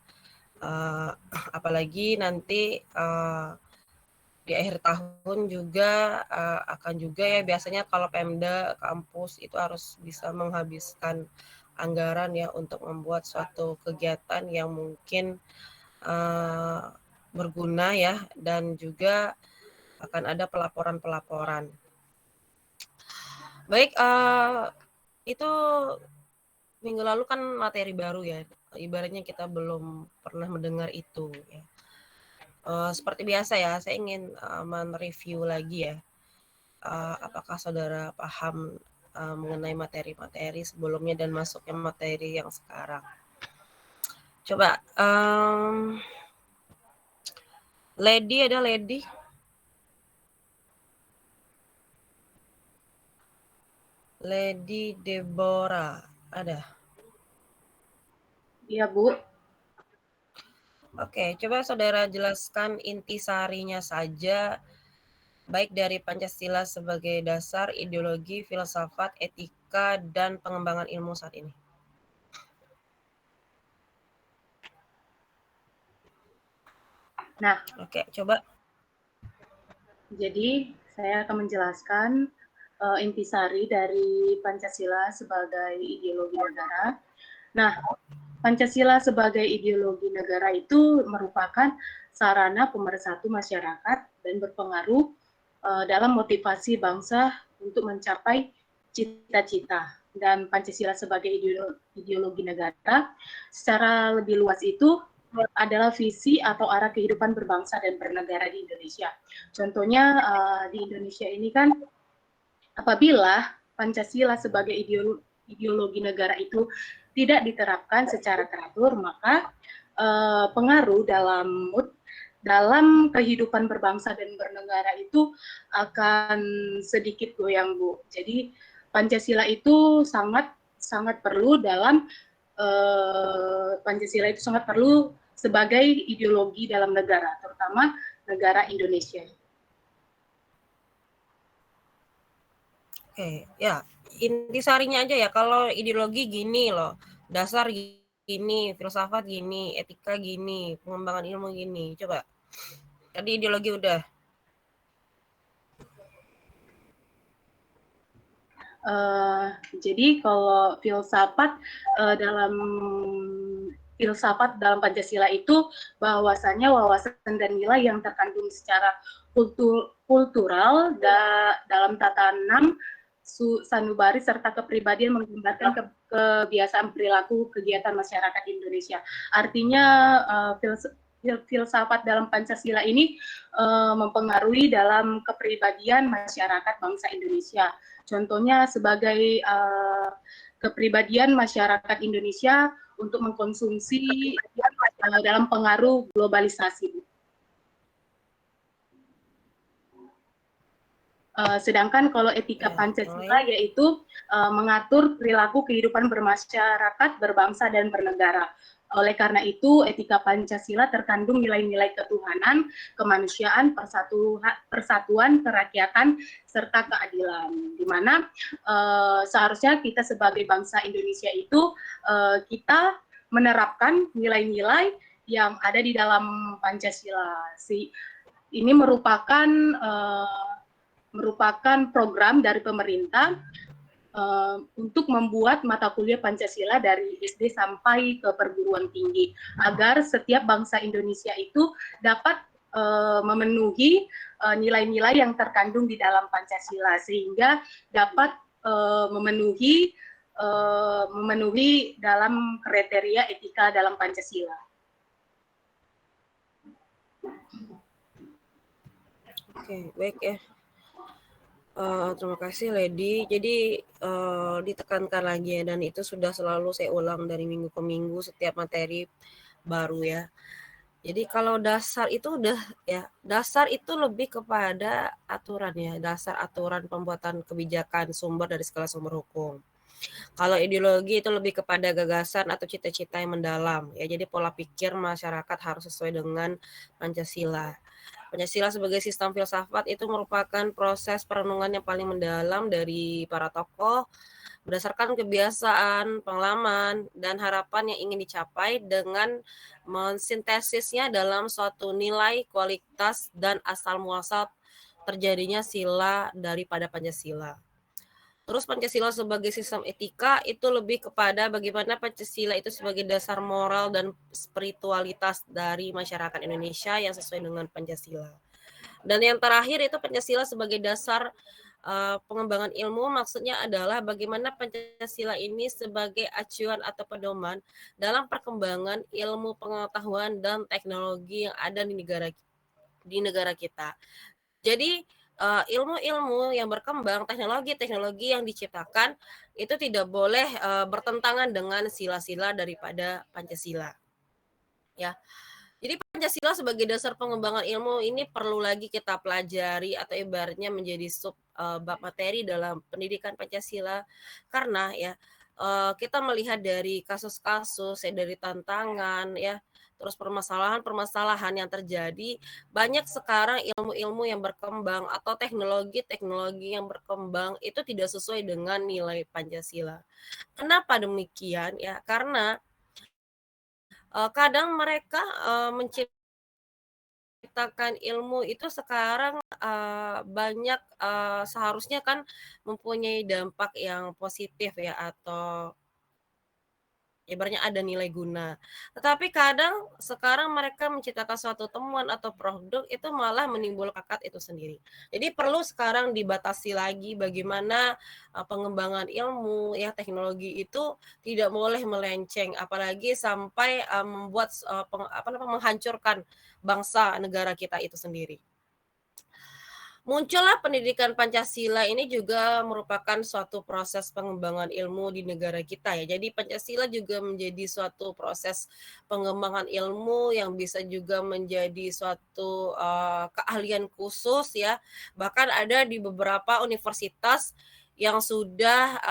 Apalagi nanti di akhir tahun juga akan juga ya biasanya kalau Pemda kampus itu harus bisa menghabiskan anggaran ya untuk membuat suatu kegiatan yang mungkin berguna ya, dan juga akan ada pelaporan-pelaporan. Baik, itu minggu lalu kan materi baru ya, ibaratnya kita belum pernah mendengar itu ya. Seperti biasa ya, saya ingin mereview lagi ya, apakah saudara paham mengenai materi-materi sebelumnya dan masuknya materi yang sekarang. Coba, Lady, ada Lady? Lady Deborah, ada? Iya, Bu. Oke, coba saudara jelaskan intisarinya saja, baik dari Pancasila sebagai dasar ideologi, filsafat, etika, dan pengembangan ilmu saat ini. Nah, oke, coba. Jadi, saya akan menjelaskan intisari dari Pancasila sebagai ideologi negara. Nah, Pancasila sebagai ideologi negara itu merupakan sarana pemersatu masyarakat dan berpengaruh dalam motivasi bangsa untuk mencapai cita-cita. Dan Pancasila sebagai ideologi negara secara lebih luas itu adalah visi atau arah kehidupan berbangsa dan bernegara di Indonesia. Contohnya di Indonesia ini kan apabila Pancasila sebagai ideologi negara itu tidak diterapkan secara teratur, maka pengaruh dalam kehidupan berbangsa dan bernegara itu akan sedikit goyang, Bu. Jadi Pancasila itu sangat perlu Pancasila itu sangat perlu sebagai ideologi dalam negara, terutama negara Indonesia. Oke, ya intisarinya aja ya. Kalau ideologi gini loh, dasar gini, filsafat gini, etika gini, pengembangan ilmu gini. Coba. Tadi ideologi udah. Jadi kalau filsafat dalam Pancasila itu bahwasanya wawasan dan nilai yang terkandung secara kultural dalam tatanan sanubari serta kepribadian menggambarkan kebiasaan perilaku kegiatan masyarakat Indonesia. Artinya filsafat dalam Pancasila ini mempengaruhi dalam kepribadian masyarakat bangsa Indonesia. Contohnya sebagai kepribadian masyarakat Indonesia untuk mengkonsumsi dalam pengaruh globalisasi. Sedangkan kalau etika Pancasila yaitu mengatur perilaku kehidupan bermasyarakat, berbangsa, dan bernegara. Oleh karena itu, etika Pancasila terkandung nilai-nilai ketuhanan, kemanusiaan, persatuan, kerakyatan, serta keadilan. Di mana seharusnya kita sebagai bangsa Indonesia itu kita menerapkan nilai-nilai yang ada di dalam Pancasila. Ini merupakan program dari pemerintah untuk membuat mata kuliah Pancasila dari SD sampai ke perguruan tinggi agar setiap bangsa Indonesia itu dapat memenuhi nilai-nilai yang terkandung di dalam Pancasila sehingga dapat memenuhi dalam kriteria etika dalam Pancasila. Oke, baik ya. Terima kasih Lady. Jadi ditekankan lagi ya, dan itu sudah selalu saya ulang dari minggu ke minggu setiap materi baru ya. Jadi kalau dasar itu udah ya, dasar itu lebih kepada aturan ya, dasar aturan pembuatan kebijakan sumber dari segala sumber hukum. Kalau ideologi itu lebih kepada gagasan atau cita-cita yang mendalam ya. Jadi pola pikir masyarakat harus sesuai dengan Pancasila. Pancasila sebagai sistem filsafat itu merupakan proses perenungan yang paling mendalam dari para tokoh berdasarkan kebiasaan, pengalaman, dan harapan yang ingin dicapai dengan mensintesisnya dalam suatu nilai, kualitas, dan asal-muasal terjadinya sila daripada Pancasila. Terus Pancasila sebagai sistem etika itu lebih kepada bagaimana Pancasila itu sebagai dasar moral dan spiritualitas dari masyarakat Indonesia yang sesuai dengan Pancasila. Dan yang terakhir itu Pancasila sebagai dasar pengembangan ilmu, maksudnya adalah bagaimana Pancasila ini sebagai acuan atau pedoman dalam perkembangan ilmu pengetahuan dan teknologi yang ada di negara kita. Jadi ilmu-ilmu yang berkembang, teknologi-teknologi yang diciptakan itu tidak boleh bertentangan dengan sila-sila daripada Pancasila. Ya. Jadi Pancasila sebagai dasar pengembangan ilmu ini perlu lagi kita pelajari atau ibaratnya menjadi bab materi dalam pendidikan Pancasila karena ya kita melihat dari kasus-kasus dari tantangan ya, terus permasalahan-permasalahan yang terjadi, banyak sekarang ilmu-ilmu yang berkembang atau teknologi-teknologi yang berkembang itu tidak sesuai dengan nilai Pancasila. Kenapa demikian ya? Karena kadang mereka menciptakan ilmu itu sekarang banyak seharusnya kan mempunyai dampak yang positif ya atau ibaratnya ada nilai guna. Tetapi kadang sekarang mereka menciptakan suatu temuan atau produk itu malah menimbulkan bakat itu sendiri. Jadi perlu sekarang dibatasi lagi bagaimana pengembangan ilmu ya teknologi itu tidak boleh melenceng, apalagi sampai membuat menghancurkan bangsa negara kita itu sendiri. Muncullah pendidikan Pancasila ini juga merupakan suatu proses pengembangan ilmu di negara kita ya. Jadi Pancasila juga menjadi suatu proses pengembangan ilmu yang bisa juga menjadi suatu keahlian khusus ya. Bahkan ada di beberapa universitas yang sudah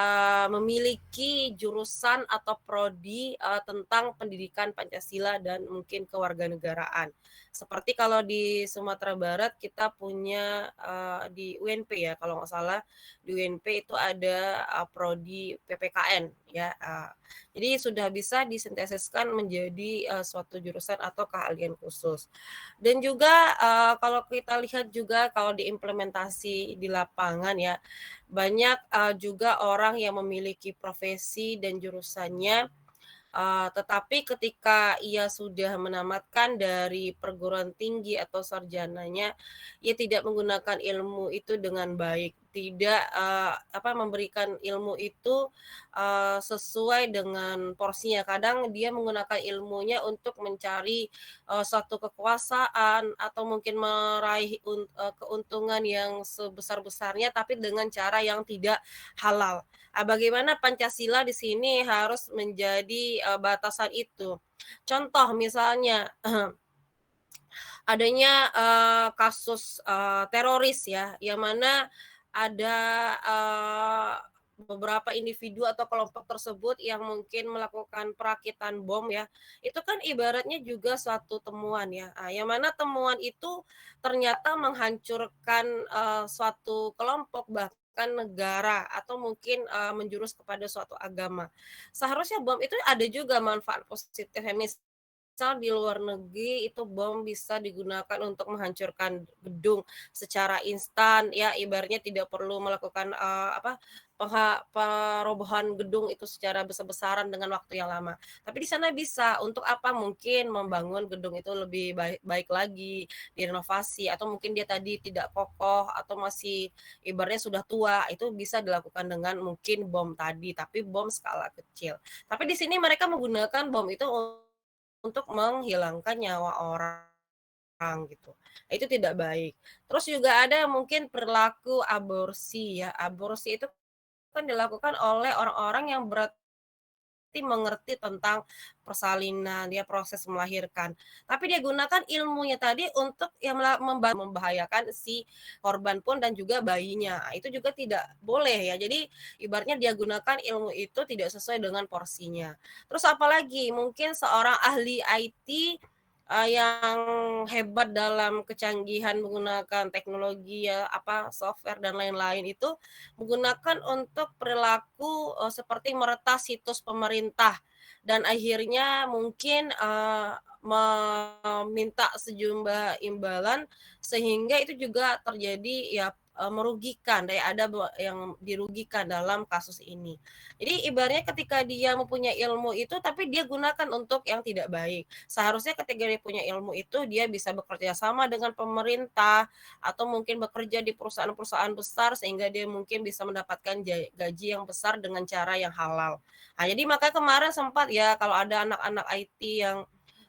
memiliki jurusan atau prodi tentang pendidikan Pancasila dan mungkin kewarganegaraan. Seperti kalau di Sumatera Barat kita punya di UNP ya, kalau nggak salah di UNP itu ada prodi PPKN ya. Jadi sudah bisa disintesiskan menjadi suatu jurusan atau keahlian khusus. Dan juga kalau kita lihat juga kalau diimplementasi di lapangan ya, banyak juga orang yang memiliki profesi dan jurusannya. Tetapi ketika ia sudah menamatkan dari perguruan tinggi atau sarjananya, ia tidak menggunakan ilmu itu dengan baik, tidak memberikan ilmu itu sesuai dengan porsinya. Kadang dia menggunakan ilmunya untuk mencari suatu kekuasaan atau mungkin meraih keuntungan yang sebesar-besarnya, tapi dengan cara yang tidak halal. Bagaimana Pancasila di sini harus menjadi batasan itu. Contoh misalnya adanya kasus teroris ya, yang mana ada beberapa individu atau kelompok tersebut yang mungkin melakukan perakitan bom ya, itu kan ibaratnya juga suatu temuan ya, yang mana temuan itu ternyata menghancurkan suatu kelompok bahkan negara atau mungkin menjurus kepada suatu agama. Seharusnya bom itu ada juga manfaat positif ya, misal di luar negeri itu bom bisa digunakan untuk menghancurkan gedung secara instan ya, ibaratnya tidak perlu melakukan perobohan gedung itu secara besar-besaran dengan waktu yang lama. Tapi di sana bisa untuk apa? Mungkin membangun gedung itu lebih baik lagi, direnovasi, atau mungkin dia tadi tidak kokoh atau masih ibaratnya sudah tua, itu bisa dilakukan dengan mungkin bom tadi, tapi bom skala kecil. Tapi di sini mereka menggunakan bom itu untuk menghilangkan nyawa orang gitu. Itu tidak baik. Terus juga ada mungkin perilaku aborsi ya. Aborsi itu kan dilakukan oleh orang-orang yang berarti mengerti tentang persalinan ya, proses melahirkan. Tapi dia gunakan ilmunya tadi untuk yang membahayakan si korban pun dan juga bayinya. Itu juga tidak boleh ya. Jadi ibaratnya dia gunakan ilmu itu tidak sesuai dengan porsinya. Terus apalagi mungkin seorang ahli IT yang hebat dalam kecanggihan menggunakan teknologi ya, software dan lain-lain itu menggunakan untuk perilaku seperti meretas situs pemerintah dan akhirnya mungkin meminta sejumlah imbalan sehingga itu juga terjadi ya merugikan, ada yang dirugikan dalam kasus ini. Jadi ibaratnya ketika dia mempunyai ilmu itu tapi dia gunakan untuk yang tidak baik. Seharusnya ketika dia punya ilmu itu dia bisa bekerja sama dengan pemerintah atau mungkin bekerja di perusahaan-perusahaan besar sehingga dia mungkin bisa mendapatkan gaji yang besar dengan cara yang halal. Nah, jadi maka kemarin sempat ya kalau ada anak-anak IT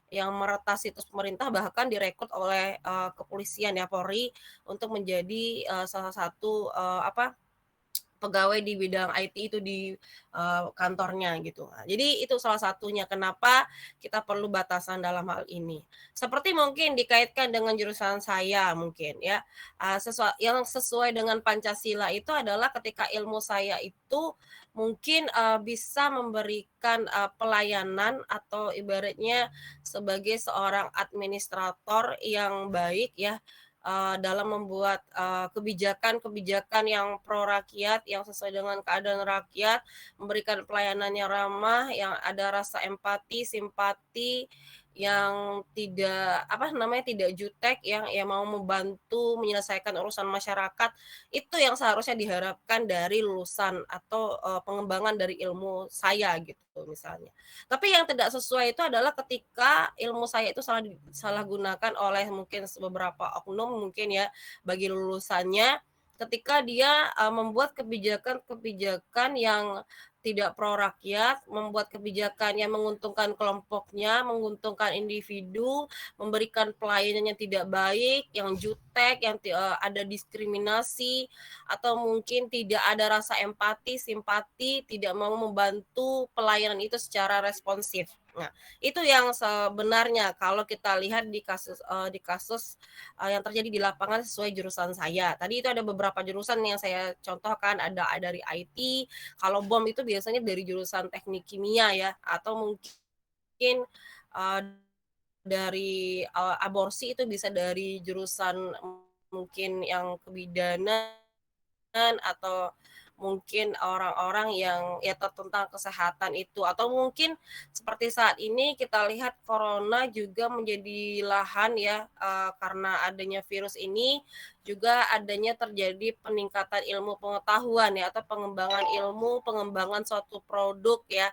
yang meretas situs pemerintah bahkan direkrut oleh kepolisian ya, Polri, untuk menjadi salah satu pegawai di bidang IT itu di kantornya gitu. Nah, jadi itu salah satunya kenapa kita perlu batasan dalam hal ini. Seperti mungkin dikaitkan dengan jurusan saya mungkin ya, yang sesuai dengan Pancasila itu adalah ketika ilmu saya itu mungkin bisa memberikan pelayanan atau ibaratnya sebagai seorang administrator yang baik ya, dalam membuat kebijakan-kebijakan yang pro rakyat, yang sesuai dengan keadaan rakyat, memberikan pelayanan yang ramah, yang ada rasa empati, simpati, yang tidak tidak jutek, yang mau membantu menyelesaikan urusan masyarakat, itu yang seharusnya diharapkan dari lulusan atau pengembangan dari ilmu saya gitu misalnya. Tapi yang tidak sesuai itu adalah ketika ilmu saya itu salah gunakan oleh mungkin beberapa oknum mungkin ya bagi lulusannya, ketika dia membuat kebijakan-kebijakan yang tidak pro rakyat, membuat kebijakan yang menguntungkan kelompoknya, menguntungkan individu, memberikan pelayanan yang tidak baik, yang jutek, yang ada diskriminasi, atau mungkin tidak ada rasa empati, simpati, tidak mau membantu pelayanan itu secara responsif. Nah, itu yang sebenarnya kalau kita lihat di kasus yang terjadi di lapangan sesuai jurusan saya. Tadi itu ada beberapa jurusan yang saya contohkan, ada dari IT, kalau bom itu biasanya dari jurusan teknik kimia ya, atau mungkin dari aborsi itu bisa dari jurusan mungkin yang kebidanan atau mungkin orang-orang yang ya tentang kesehatan itu, atau mungkin seperti saat ini kita lihat corona juga menjadi lahan ya karena adanya virus ini juga adanya terjadi peningkatan ilmu pengetahuan ya atau pengembangan ilmu, pengembangan suatu produk ya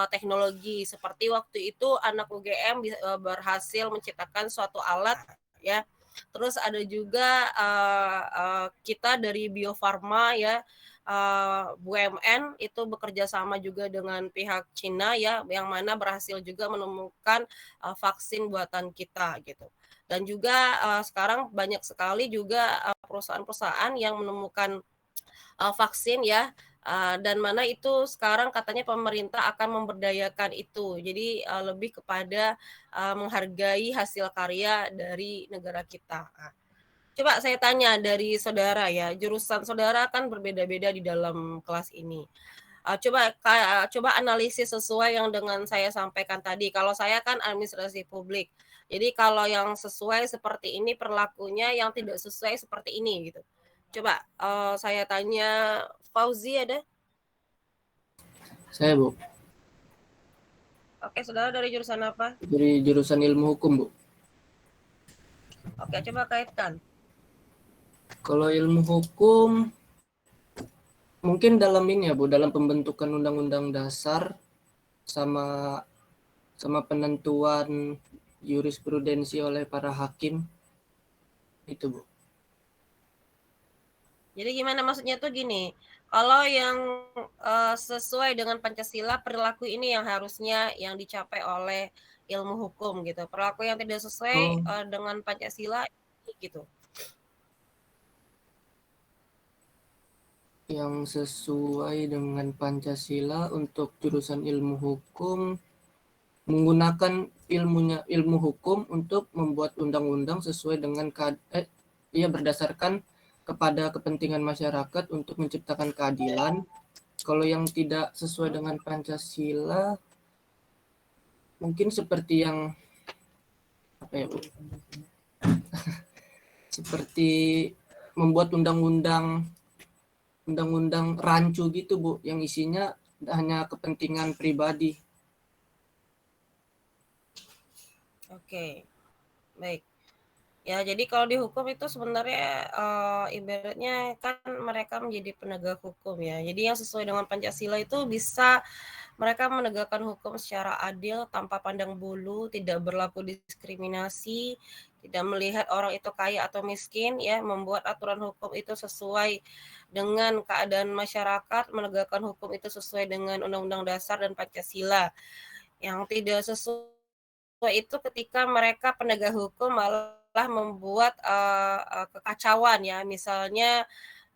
teknologi, seperti waktu itu anak UGM berhasil menciptakan suatu alat ya. Terus ada juga kita dari Bio Farma ya, BUMN itu bekerja sama juga dengan pihak Cina ya, yang mana berhasil juga menemukan vaksin buatan kita gitu. Dan juga sekarang banyak sekali juga perusahaan-perusahaan yang menemukan vaksin ya, dan mana itu sekarang katanya pemerintah akan memberdayakan itu. Jadi lebih kepada menghargai hasil karya dari negara kita. Coba saya tanya dari saudara ya, jurusan saudara kan berbeda-beda di dalam kelas ini. Coba analisis sesuai yang dengan saya sampaikan tadi. Kalau saya kan administrasi publik. Jadi kalau yang sesuai seperti ini perlakunya, yang tidak sesuai seperti ini gitu. Coba saya tanya Fauzi ada? Saya, Bu. Oke, saudara dari jurusan apa? Dari jurusan ilmu hukum, Bu. Oke, coba kaitkan. Kalau ilmu hukum, mungkin dalam ini ya Bu, dalam pembentukan undang-undang dasar sama penentuan jurisprudensi oleh para hakim, itu Bu. Jadi gimana maksudnya tuh gini, kalau yang sesuai dengan Pancasila, perilaku ini yang harusnya yang dicapai oleh ilmu hukum gitu. Perilaku yang tidak sesuai dengan Pancasila gitu. Yang sesuai dengan Pancasila untuk jurusan ilmu hukum menggunakan ilmu hukum untuk membuat undang-undang sesuai dengan berdasarkan kepada kepentingan masyarakat untuk menciptakan keadilan. Kalau yang tidak sesuai dengan Pancasila mungkin seperti yang seperti membuat undang-undang rancu gitu Bu, yang isinya hanya kepentingan pribadi. Oke, baik. Ya, jadi kalau di hukum itu sebenarnya ibaratnya kan mereka menjadi penegak hukum ya. Jadi yang sesuai dengan Pancasila itu bisa mereka menegakkan hukum secara adil tanpa pandang bulu, tidak berlaku diskriminasi, tidak melihat orang itu kaya atau miskin ya, membuat aturan hukum itu sesuai dengan keadaan masyarakat, menegakkan hukum itu sesuai dengan Undang-Undang Dasar dan Pancasila. Yang tidak sesuai itu ketika mereka penegak hukum malah membuat kekacauan ya, misalnya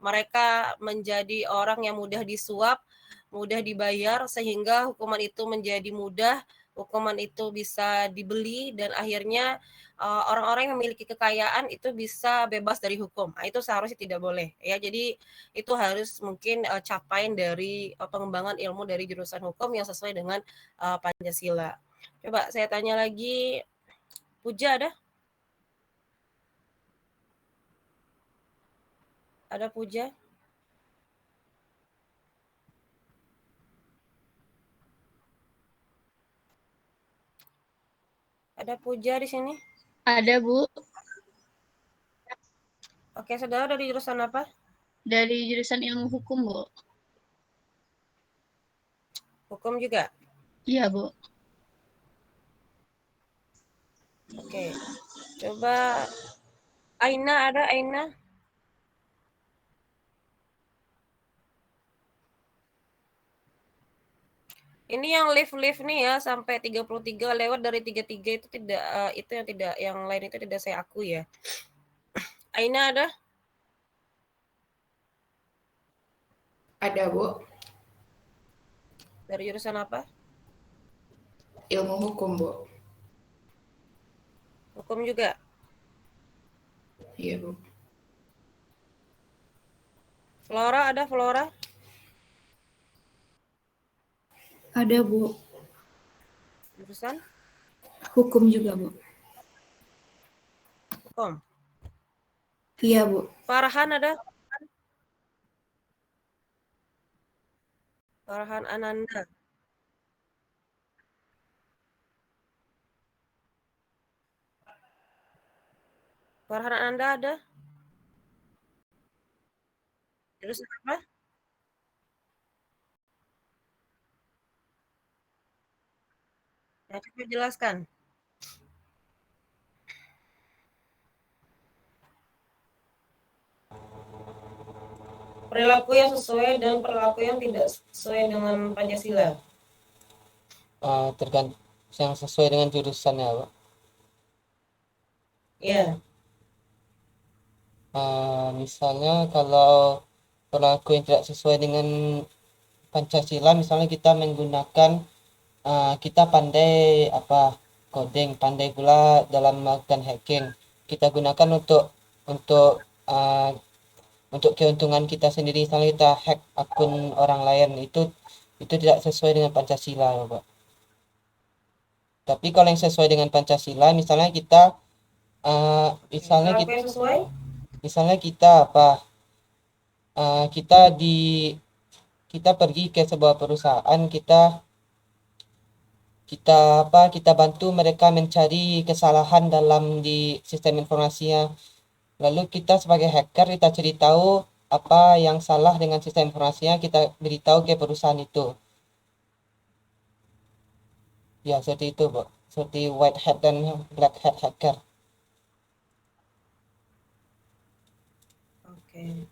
mereka menjadi orang yang mudah disuap, mudah dibayar, sehingga hukuman itu menjadi mudah, hukuman itu bisa dibeli, dan akhirnya orang-orang yang memiliki kekayaan itu bisa bebas dari hukum. Nah, itu seharusnya tidak boleh ya. Jadi itu harus mungkin capaian dari pengembangan ilmu dari jurusan hukum yang sesuai dengan Pancasila. Coba saya tanya lagi, Puja ada? Ada Puja? Ada Puja di sini? Ada, Bu. Oke, saudara dari jurusan apa? Dari jurusan ilmu hukum, Bu. Hukum juga? Iya, Bu. Oke. Coba Aina, ada Aina? Ini yang live nih ya sampai 33 lewat dari 33 itu tidak itu yang tidak yang lain itu tidak saya akui ya. Aina ada? Ada, Bu. Dari jurusan apa? Ilmu hukum, Bu. Hukum juga? Iya, Bu. Flora ada Flora? Ada, Bu. Jurusan? Hukum juga, Bu. Hukum. Iya, Bu. Farhan ada? Farhan Ananda. Farhan Ananda ada? Jurusan apa? Ya, coba jelaskan. Perilaku yang sesuai dan perilaku yang tidak sesuai dengan Pancasila. Tergantung yang sesuai dengan jurusannya, Pak. Iya. Misalnya kalau perilaku yang tidak sesuai dengan Pancasila, misalnya kita menggunakan kita pandai coding, pandai pula dalam melakukan hacking. Kita gunakan untuk keuntungan kita sendiri, misalnya kita hack akun orang lain, itu tidak sesuai dengan Pancasila, Pak. Tapi kalau yang sesuai dengan Pancasila, misalnya kita misalnya kita pergi ke sebuah perusahaan, kita bantu mereka mencari kesalahan dalam di sistem informasinya. Lalu kita sebagai hacker, kita cari tahu apa yang salah dengan sistem informasinya, kita beritahu ke perusahaan itu. Ya, seperti itu, Pak. Seperti white hat dan black hat hacker. Oke.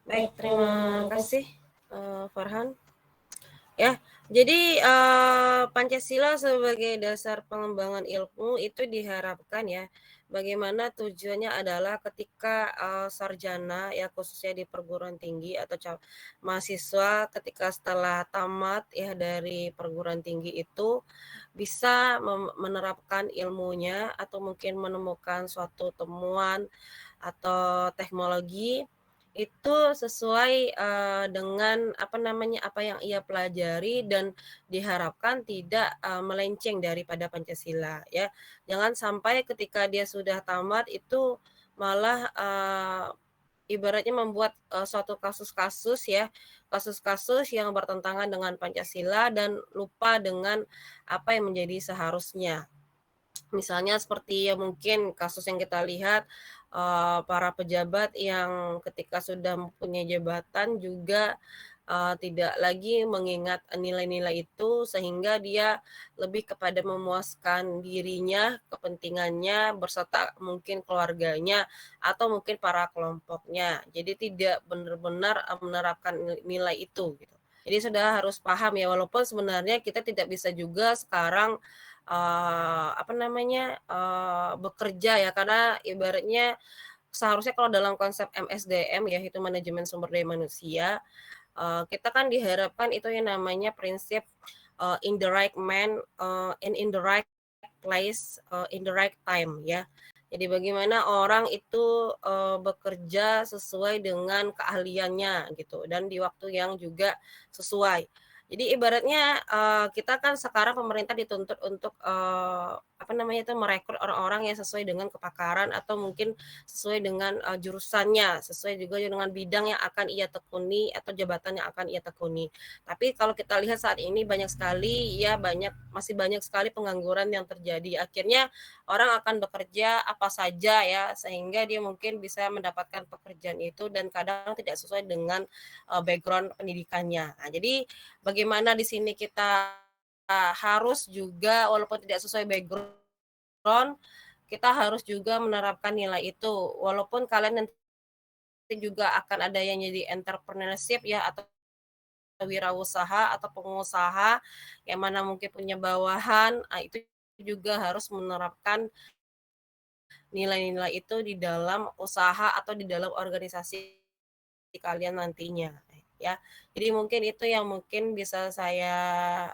Baik, terima kasih Farhan. Ya, jadi Pancasila sebagai dasar pengembangan ilmu itu diharapkan ya, bagaimana tujuannya adalah ketika sarjana ya khususnya di perguruan tinggi atau mahasiswa ketika setelah tamat ya dari perguruan tinggi itu bisa menerapkan ilmunya atau mungkin menemukan suatu temuan atau teknologi itu sesuai dengan apa yang ia pelajari dan diharapkan tidak melenceng daripada Pancasila ya. Jangan sampai ketika dia sudah tamat itu malah ibaratnya membuat suatu kasus-kasus yang bertentangan dengan Pancasila dan lupa dengan apa yang menjadi seharusnya. Misalnya seperti ya mungkin kasus yang kita lihat para pejabat yang ketika sudah mempunyai jabatan juga tidak lagi mengingat nilai-nilai itu sehingga dia lebih kepada memuaskan dirinya, kepentingannya berserta mungkin keluarganya atau mungkin para kelompoknya. Jadi tidak benar-benar menerapkan nilai itu gitu. Jadi sudah harus paham ya, walaupun sebenarnya kita tidak bisa juga sekarang bekerja ya, karena ibaratnya seharusnya kalau dalam konsep MSDM yaitu manajemen sumber daya manusia, kita kan diharapkan itu yang namanya prinsip in the right man, in the right place, in the right time ya. Jadi bagaimana orang itu bekerja sesuai dengan keahliannya gitu dan di waktu yang juga sesuai. Jadi ibaratnya kita kan sekarang pemerintah dituntut untuk merekrut orang-orang yang sesuai dengan kepakaran atau mungkin sesuai dengan jurusannya, sesuai juga dengan bidang yang akan ia tekuni atau jabatan yang akan ia tekuni. Tapi kalau kita lihat saat ini masih banyak sekali pengangguran yang terjadi. Akhirnya orang akan bekerja apa saja ya, sehingga dia mungkin bisa mendapatkan pekerjaan itu dan kadang tidak sesuai dengan background pendidikannya. Nah, jadi bagaimana di sini kita harus juga walaupun tidak sesuai background, kita harus juga menerapkan nilai itu. Walaupun kalian nanti juga akan ada yang jadi entrepreneurship ya atau wirausaha atau pengusaha yang mana mungkin punya bawahan, itu juga harus menerapkan nilai-nilai itu di dalam usaha atau di dalam organisasi kalian nantinya ya. Jadi mungkin itu yang mungkin bisa saya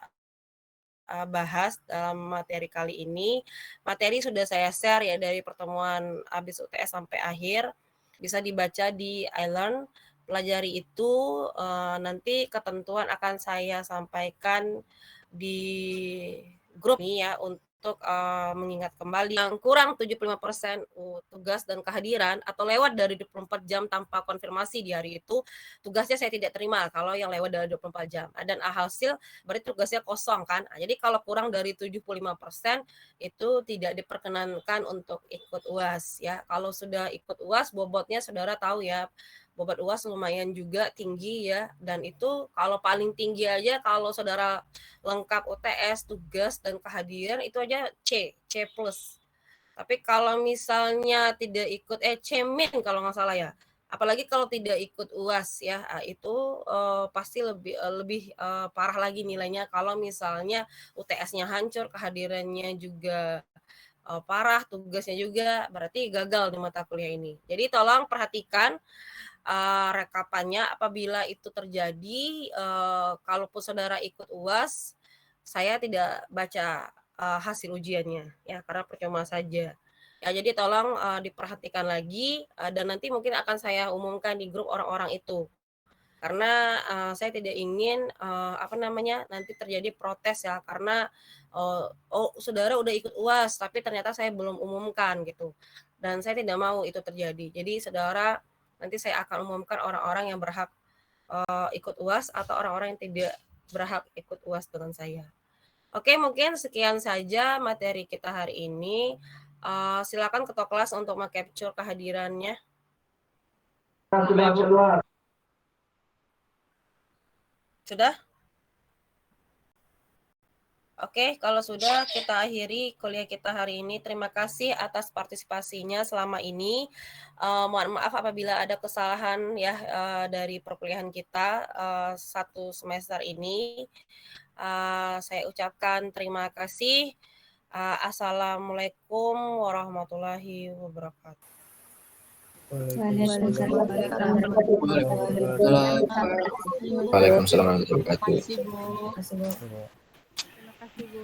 bahas dalam materi kali ini. Materi sudah saya share ya dari pertemuan habis UTS sampai akhir. Bisa dibaca di iLearn. Pelajari itu, nanti ketentuan akan saya sampaikan di grup ini ya untuk mengingat kembali yang kurang 75% tugas dan kehadiran atau lewat dari 24 jam tanpa konfirmasi di hari itu, tugasnya saya tidak terima kalau yang lewat dari 24 jam. Dan hasil berarti tugasnya kosong kan. Jadi kalau kurang dari 75% itu tidak diperkenankan untuk ikut UAS ya. Kalau sudah ikut UAS, bobotnya saudara tahu ya. Bobot UAS lumayan juga tinggi ya, dan itu kalau paling tinggi aja kalau saudara lengkap UTS, tugas, dan kehadiran itu aja C+. Tapi kalau misalnya tidak ikut C- kalau nggak salah ya, apalagi kalau tidak ikut UAS ya, itu pasti lebih parah lagi nilainya kalau misalnya UTS-nya hancur, kehadirannya juga parah, tugasnya juga, berarti gagal di mata kuliah ini. Jadi tolong perhatikan rekapannya apabila itu terjadi. Kalaupun saudara ikut UAS, saya tidak baca hasil ujiannya ya, karena percuma saja ya. Jadi tolong diperhatikan lagi dan nanti mungkin akan saya umumkan di grup orang-orang itu, karena saya tidak ingin nanti terjadi protes ya, karena saudara udah ikut UAS tapi ternyata saya belum umumkan gitu, dan saya tidak mau itu terjadi. Jadi saudara, nanti saya akan umumkan orang-orang yang berhak ikut UAS atau orang-orang yang tidak berhak ikut UAS dengan saya. Oke, mungkin sekian saja materi kita hari ini. Silakan ketua kelas untuk meng-capture kehadirannya. Sudah? Oke, kalau sudah, kita akhiri kuliah kita hari ini. Terima kasih atas partisipasinya selama ini. Mohon maaf apabila ada kesalahan ya dari perkuliahan kita satu semester ini. Saya ucapkan terima kasih. Assalamualaikum warahmatullahi wabarakatuh. Waalaikumsalam warahmatullahi wabarakatuh. Terima kasih, Bu.